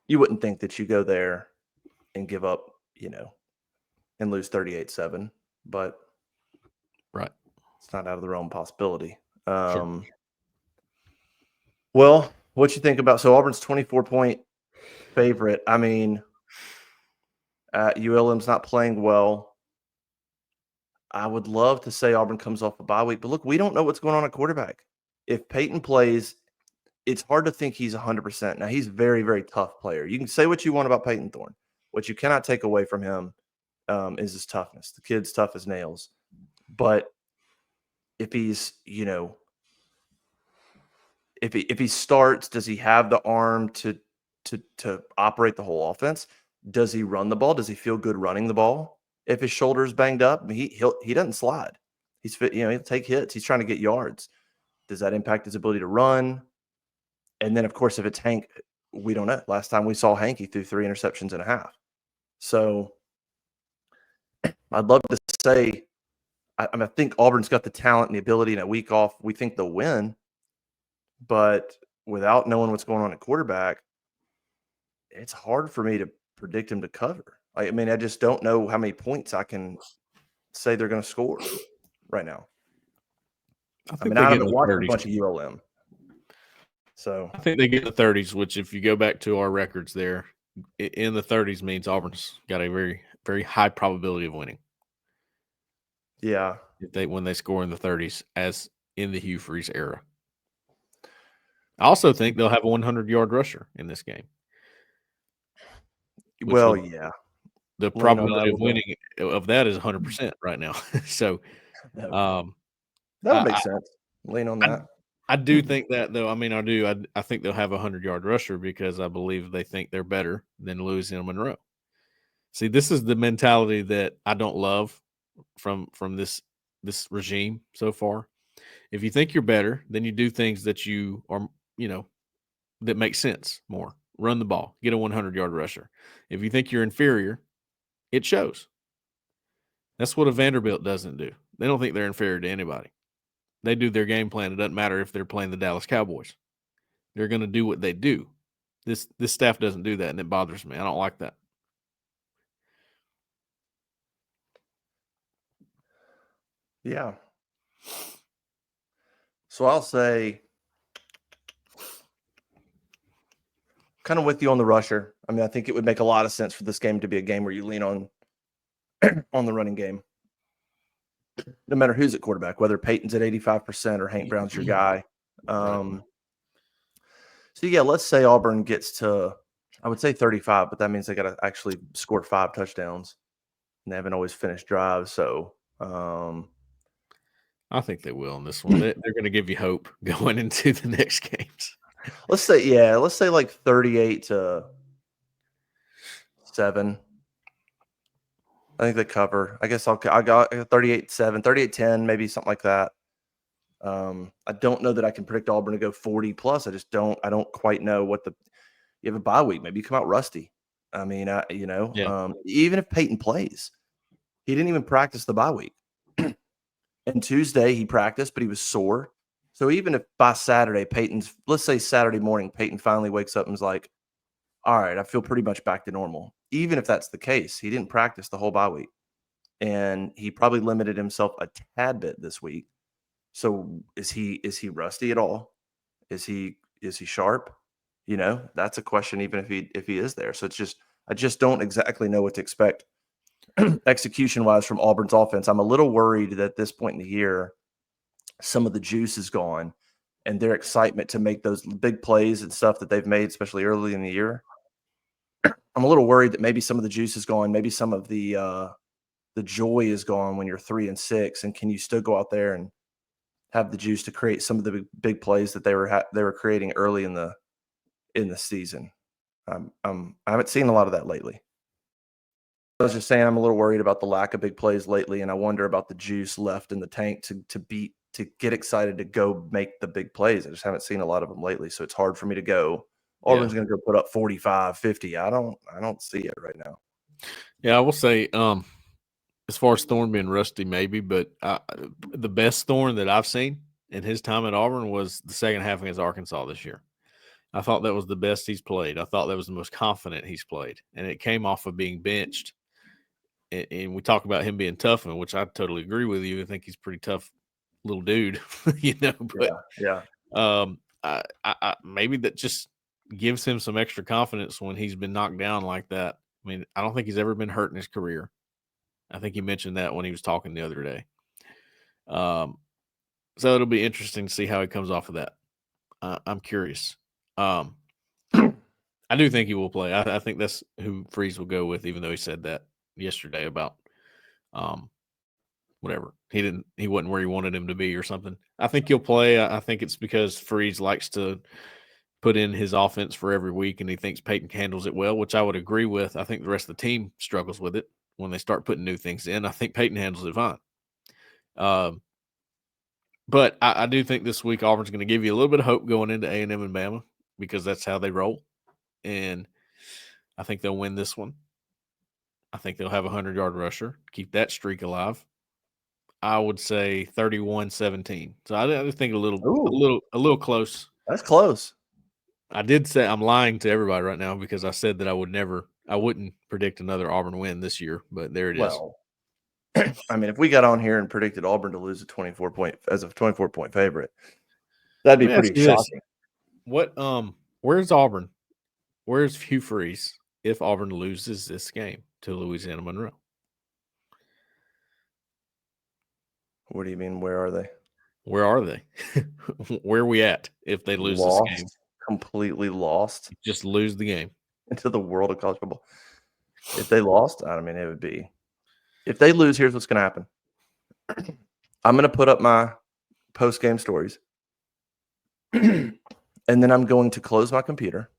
You wouldn't think that you go there and give up, and lose 38-7, but right, it's not out of the realm of possibility. Sure. Well, what you think about, so Auburn's 24-point favorite? I mean, ULM's not playing well. I would love to say Auburn comes off a bye week, but look, we don't know what's going on at quarterback. If Peyton plays, it's hard to think he's 100%. Now, he's a very, very tough player. You can say what you want about Peyton Thorne. What you cannot take away from him is his toughness. The kid's tough as nails. But if he's, if he starts, does he have the arm to operate the whole offense? Does he run the ball? Does he feel good running the ball? If his shoulder's banged up, he doesn't slide. He's fit, he'll take hits. He's trying to get yards. Does that impact his ability to run? And then, of course, if it's Hank, we don't know. Last time we saw Hank, he threw 3 interceptions and a half. So I'd love to say, I think Auburn's got the talent and the ability, and a week off, we think they'll win. But without knowing what's going on at quarterback, it's hard for me to predict him to cover. I mean, I just don't know how many points I can say they're going to score right now. I mean, I haven't watched a bunch of ULM. So I think they get the 30s, which if you go back to our records there, in the 30s means Auburn's got a very, very high probability of winning. Yeah. When they score in the 30s, as in the Hugh Freeze era. I also think they'll have a 100-yard rusher in this game. Well, yeah. The probability of winning of that is 100% right now. So that would make sense. Lean on that. I do think that, though. I mean, I do. I think they'll have a 100-yard rusher because I believe they think they're better than Louisiana-Monroe. See, this is the mentality that I don't love from this regime so far. If you think you're better, then you do things that you are, that make sense more. Run the ball, get a 100-yard rusher. If you think you're inferior, it shows. That's what a Vanderbilt doesn't do. They don't think they're inferior to anybody. They do their game plan. It doesn't matter if they're playing the Dallas Cowboys. They're going to do what they do. This staff doesn't do that, and it bothers me. I don't like that. Yeah. So I'll say kind of with you on the rusher. I mean, I think it would make a lot of sense for this game to be a game where you lean on the running game. No matter who's at quarterback, whether Peyton's at 85% or Hank Brown's your guy. So, yeah, let's say Auburn gets to, I would say 35, but that means they got to actually score 5 touchdowns. And they haven't always finished drives. So, I think they will in this one. They're going to give you hope going into the next games. Let's say like 38-7. I think they cover. I guess I got 38-7, 38-10, maybe something like that. I don't know that I can predict Auburn to go 40 plus. I don't quite know what you have a bye week. Maybe you come out rusty. I mean, even if Peyton plays, he didn't even practice the bye week. And Tuesday he practiced, but he was sore. So even if by Saturday, let's say Saturday morning, Peyton finally wakes up and is like, all right, I feel pretty much back to normal. Even if that's the case, he didn't practice the whole bye week. And he probably limited himself a tad bit this week. So is he rusty at all? Is he sharp? That's a question even if he is there. So I just don't exactly know what to expect execution wise from Auburn's offense. I'm a little worried that at this point in the year, some of the juice is gone and their excitement to make those big plays and stuff that they've made, especially early in the year. I'm a little worried that maybe some of the juice is gone. Maybe some of the joy is gone when you're 3-6. And can you still go out there and have the juice to create some of the big plays that they were creating early in the season? I haven't seen a lot of that lately. I was just saying I'm a little worried about the lack of big plays lately, and I wonder about the juice left in the tank to get excited to go make the big plays. I just haven't seen a lot of them lately, so it's hard for me to go, Auburn's going to go put up 45, 50. I don't see it right now. Yeah, I will say as far as Thorne being rusty, maybe, but the best Thorne that I've seen in his time at Auburn was the second half against Arkansas this year. I thought that was the best he's played. I thought that was the most confident he's played, and it came off of being benched. And we talk about him being tough, which I totally agree with you. I think he's a pretty tough little dude, But I maybe that just gives him some extra confidence when he's been knocked down like that. I mean, I don't think he's ever been hurt in his career. I think he mentioned that when he was talking the other day. So it'll be interesting to see how he comes off of that. I'm curious. I do think he will play. I think that's who Freeze will go with, even though he said that yesterday about whatever. He wasn't where he wanted him to be or something. I think he'll play. I think it's because Freeze likes to put in his offense for every week, and he thinks Peyton handles it well, which I would agree with. I think the rest of the team struggles with it when they start putting new things in. I think Peyton handles it fine. But I do think this week Auburn's going to give you a little bit of hope going into A&M and Bama because that's how they roll. And I think they'll win this one. I think they'll have a 100-yard rusher, keep that streak alive. I would say 31-17. So I just think a little close. That's close. I did say I'm lying to everybody right now because I said that I wouldn't predict another Auburn win this year, but there it is. Well, I mean, if we got on here and predicted Auburn to lose a 24-point favorite, that'd Let be me ask pretty you this: shocking. What where's Auburn? Where's Hugh Freeze if Auburn loses this game to Louisiana-Monroe? What do you mean? Where are they? Where are they? Where are we at if they lose this game? Lost, completely lost Just lose the game. into the world of college football. If they lost, I mean, it would be. If they lose, here's what's going to happen. I'm going to put up my post-game stories, and then I'm going to close my computer,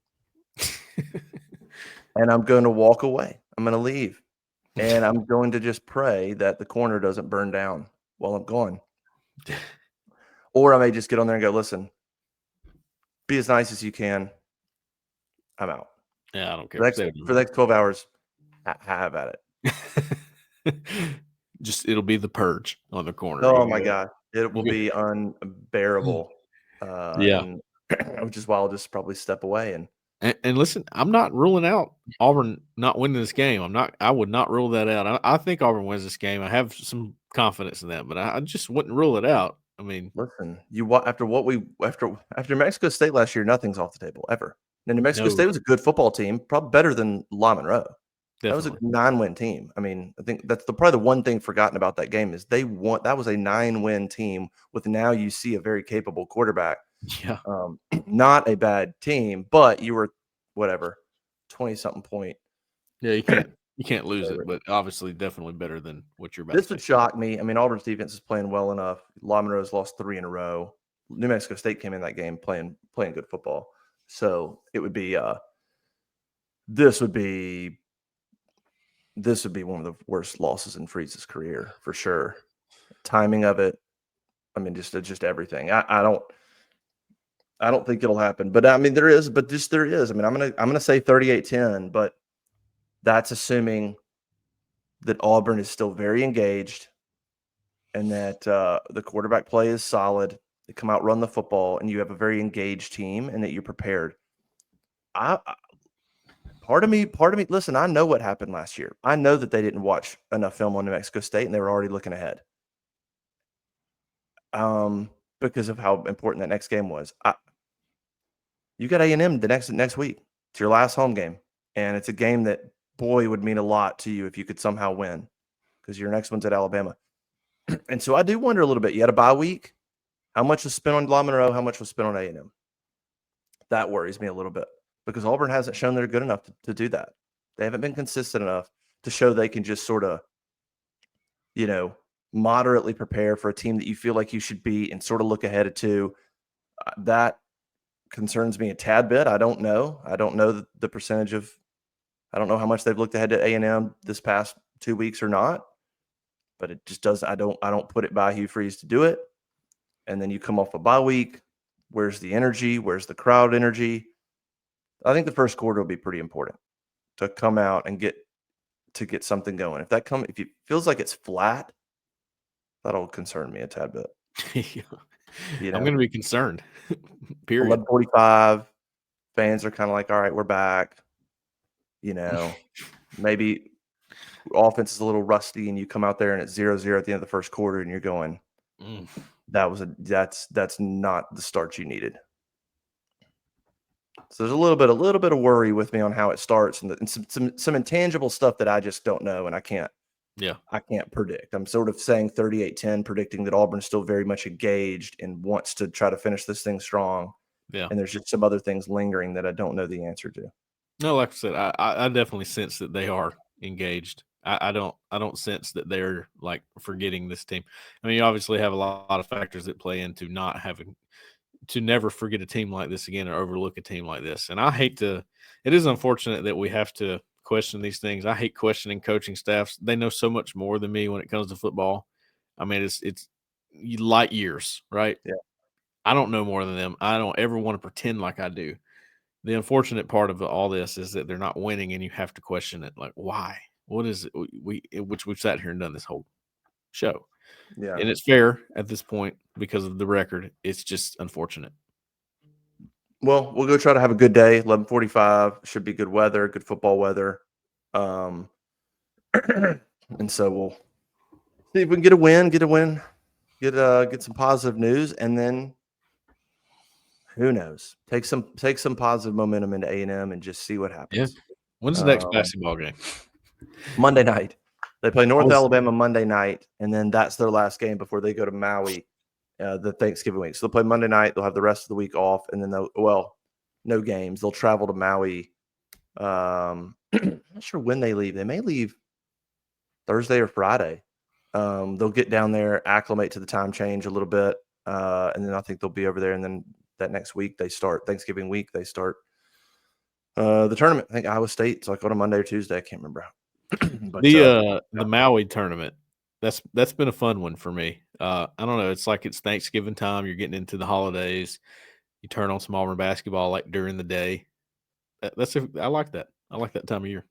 and I'm going to walk away. I'm going to leave, and I'm going to just pray that the corner doesn't burn down while I'm gone. Or I may just get on there and go, listen, be as nice as you can. I'm out. Yeah, I don't care. For the next 12 hours, have at it. Just it'll be the purge on the corner. Oh my God. It will be unbearable. Yeah. And which is why I'll just probably step away. And listen, I'm not ruling out Auburn not winning this game. I would not rule that out. I think Auburn wins this game. I have some confidence in that, but I just wouldn't rule it out. I mean, listen, after Mexico State last year, nothing's off the table ever. And New Mexico No. State was a good football team, probably better than Monroe. That was a definitely. 9-win team. I mean, I think that's probably the one thing forgotten about that game is that was a 9-win team with now you see a very capable quarterback. Yeah. Not a bad team, but you were 20-something point. Yeah, you can't lose it, but obviously definitely better than what you're about This to would face. shock me. I mean, Auburn's defense is playing well enough. Monroe's lost 3 in a row. New Mexico State came in that game playing good football. So it would be this would be one of the worst losses in Freeze's career for sure. Timing of it, I mean, just everything. I don't think it'll happen, but I mean there is. I mean, I'm gonna say 38-10, but that's assuming that Auburn is still very engaged and that the quarterback play is solid. They come out, run the football, and you have a very engaged team, and that you're prepared. Part of me, listen, I know what happened last year. I know that they didn't watch enough film on New Mexico State, and they were already looking ahead. Because of how important that next game was. You got A&M the next week. It's your last home game, and it's a game that, boy, would mean a lot to you if you could somehow win because your next one's at Alabama. And so I do wonder a little bit. You had a bye week. How much was spent on Monroe? How much was spent on A&M? That worries me a little bit because Auburn hasn't shown they're good enough to do that. They haven't been consistent enough to show they can just sort of, moderately prepare for a team that you feel like you should be and sort of look ahead to. That concerns me a tad bit. I don't know. I don't know the percentage of – I don't know how much they've looked ahead to A&M this past 2 weeks or not, but it just does – I don't put it by Hugh Freeze to do it. And then you come off a bye week. Where's the energy? Where's the crowd energy? I think the first quarter will be pretty important to come out and get something going. If it feels like it's flat, that'll concern me a tad bit. I'm going to be concerned. Period. 11:45, fans are kind of like, all right, we're back. Maybe offense is a little rusty and you come out there and it's 0-0 at the end of the first quarter and you're going, that's not the start you needed. So there's a little bit of worry with me on how it starts and some intangible stuff that I just don't know and I can't predict. I'm sort of saying 38-10, predicting that Auburn's still very much engaged and wants to try to finish this thing strong. Yeah. And there's just some other things lingering that I don't know the answer to. No, like I said, I definitely sense that they are engaged. I don't sense that they're like forgetting this team. I mean, you obviously have a lot of factors that play into not having to never forget a team like this again or overlook a team like this. And it is unfortunate that we have to question these things. I hate questioning coaching staffs. They know so much more than me when it comes to football. I mean, it's light years, right? Yeah. I don't know more than them. I don't ever want to pretend like I do. The unfortunate part of all this is that they're not winning and you have to question it. Like, why? What is it? Which we've sat here and done this whole show. Yeah. And it's fair at this point because of the record. It's just unfortunate. Well, we'll go try to have a good day. 11:45 should be good weather, good football weather. And so See if we can get a win, get some positive news, and then who knows? Take some positive momentum into A&M and just see what happens. When's the next basketball game? Monday night. They play North was- Alabama Monday night, and then that's their last game before they go to Maui the Thanksgiving week. So they'll play Monday night. They'll have the rest of the week off, and then no games. They'll travel to Maui. I'm not sure when they leave. They may leave Thursday or Friday. They'll get down there, acclimate to the time change a little bit, and then I think they'll be over there. And then that next week they start Thanksgiving week. They start the tournament. I think Iowa State. So like on a Monday or Tuesday. I can't remember. But the Maui tournament, that's been a fun one for me. I don't know. It's like it's Thanksgiving time. You're getting into the holidays. You turn on some Auburn basketball like during the day. I like that. I like that time of year.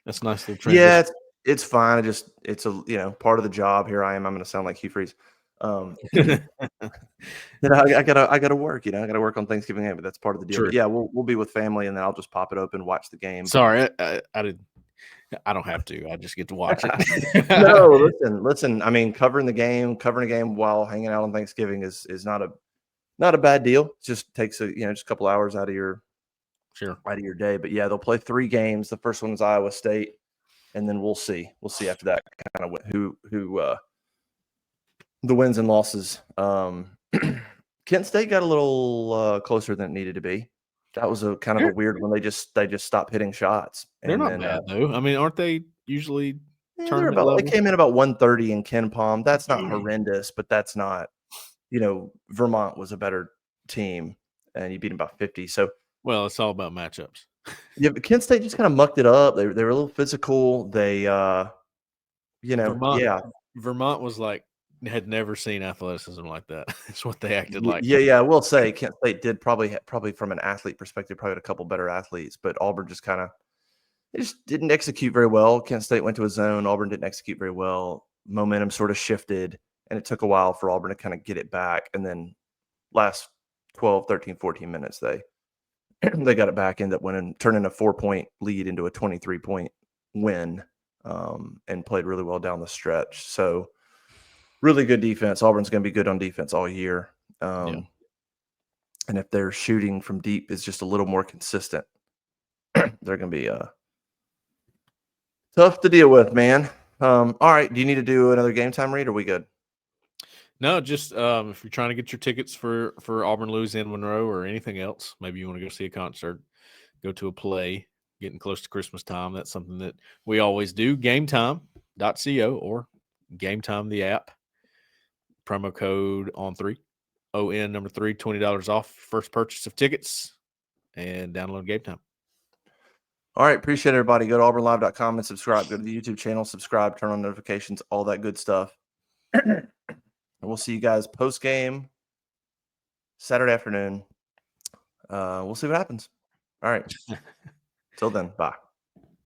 That's a nice little transition. yeah, it's fine. It's a part of the job. Here I am. I'm going to sound like Hugh Freeze. I gotta work. I gotta work on Thanksgiving Day, but that's part of the deal. True. But yeah, we'll be with family, and then I'll just pop it open, watch the game. Sorry, I don't have to. I just get to watch it. No, listen. I mean, covering a game while hanging out on Thanksgiving is not a bad deal. It just takes just a couple hours out of your day. But yeah, they'll play 3 games. The first one is Iowa State, and then we'll see after that kind of who the wins and losses. Kent State got a little closer than it needed to be. That was a kind of a weird one. They just stopped hitting shots. They're not bad though. I mean, aren't they usually tournament level? They came in about 130 in Ken Palm. That's not horrendous, but that's not. Vermont was a better team, and you beat them by 50. So well, it's all about matchups. Yeah, but Kent State just kind of mucked it up. They were a little physical. They Vermont was like had never seen athleticism like that. It's what they acted like. Yeah. I will say Kent State did probably from an athlete perspective, probably had a couple better athletes, but Auburn just didn't execute very well. Kent State went to a zone. Auburn didn't execute very well. Momentum sort of shifted, and it took a while for Auburn to kind of get it back. And then last 12, 13, 14 minutes, they got it back, ended up turning a 4-point lead into a 23-point win, and played really well down the stretch. So really good defense. Auburn's going to be good on defense all year. And if their shooting from deep is just a little more consistent, they're going to be tough to deal with, man. All right. Do you need to do another game time read, or are we good? No, just if you're trying to get your tickets for Auburn, Louisiana-Monroe, or anything else, maybe you want to go see a concert, go to a play, getting close to Christmas time. That's something that we always do. GameTime.co or GameTime the app. Promo code on3, ON number 3, $20 off first purchase of tickets, and download Game Time. All right. Appreciate everybody. Go to auburnlive.com and subscribe. Go to the YouTube channel, subscribe, turn on notifications, all that good stuff. And we'll see you guys post-game Saturday afternoon. We'll see what happens. All right. Till then, bye.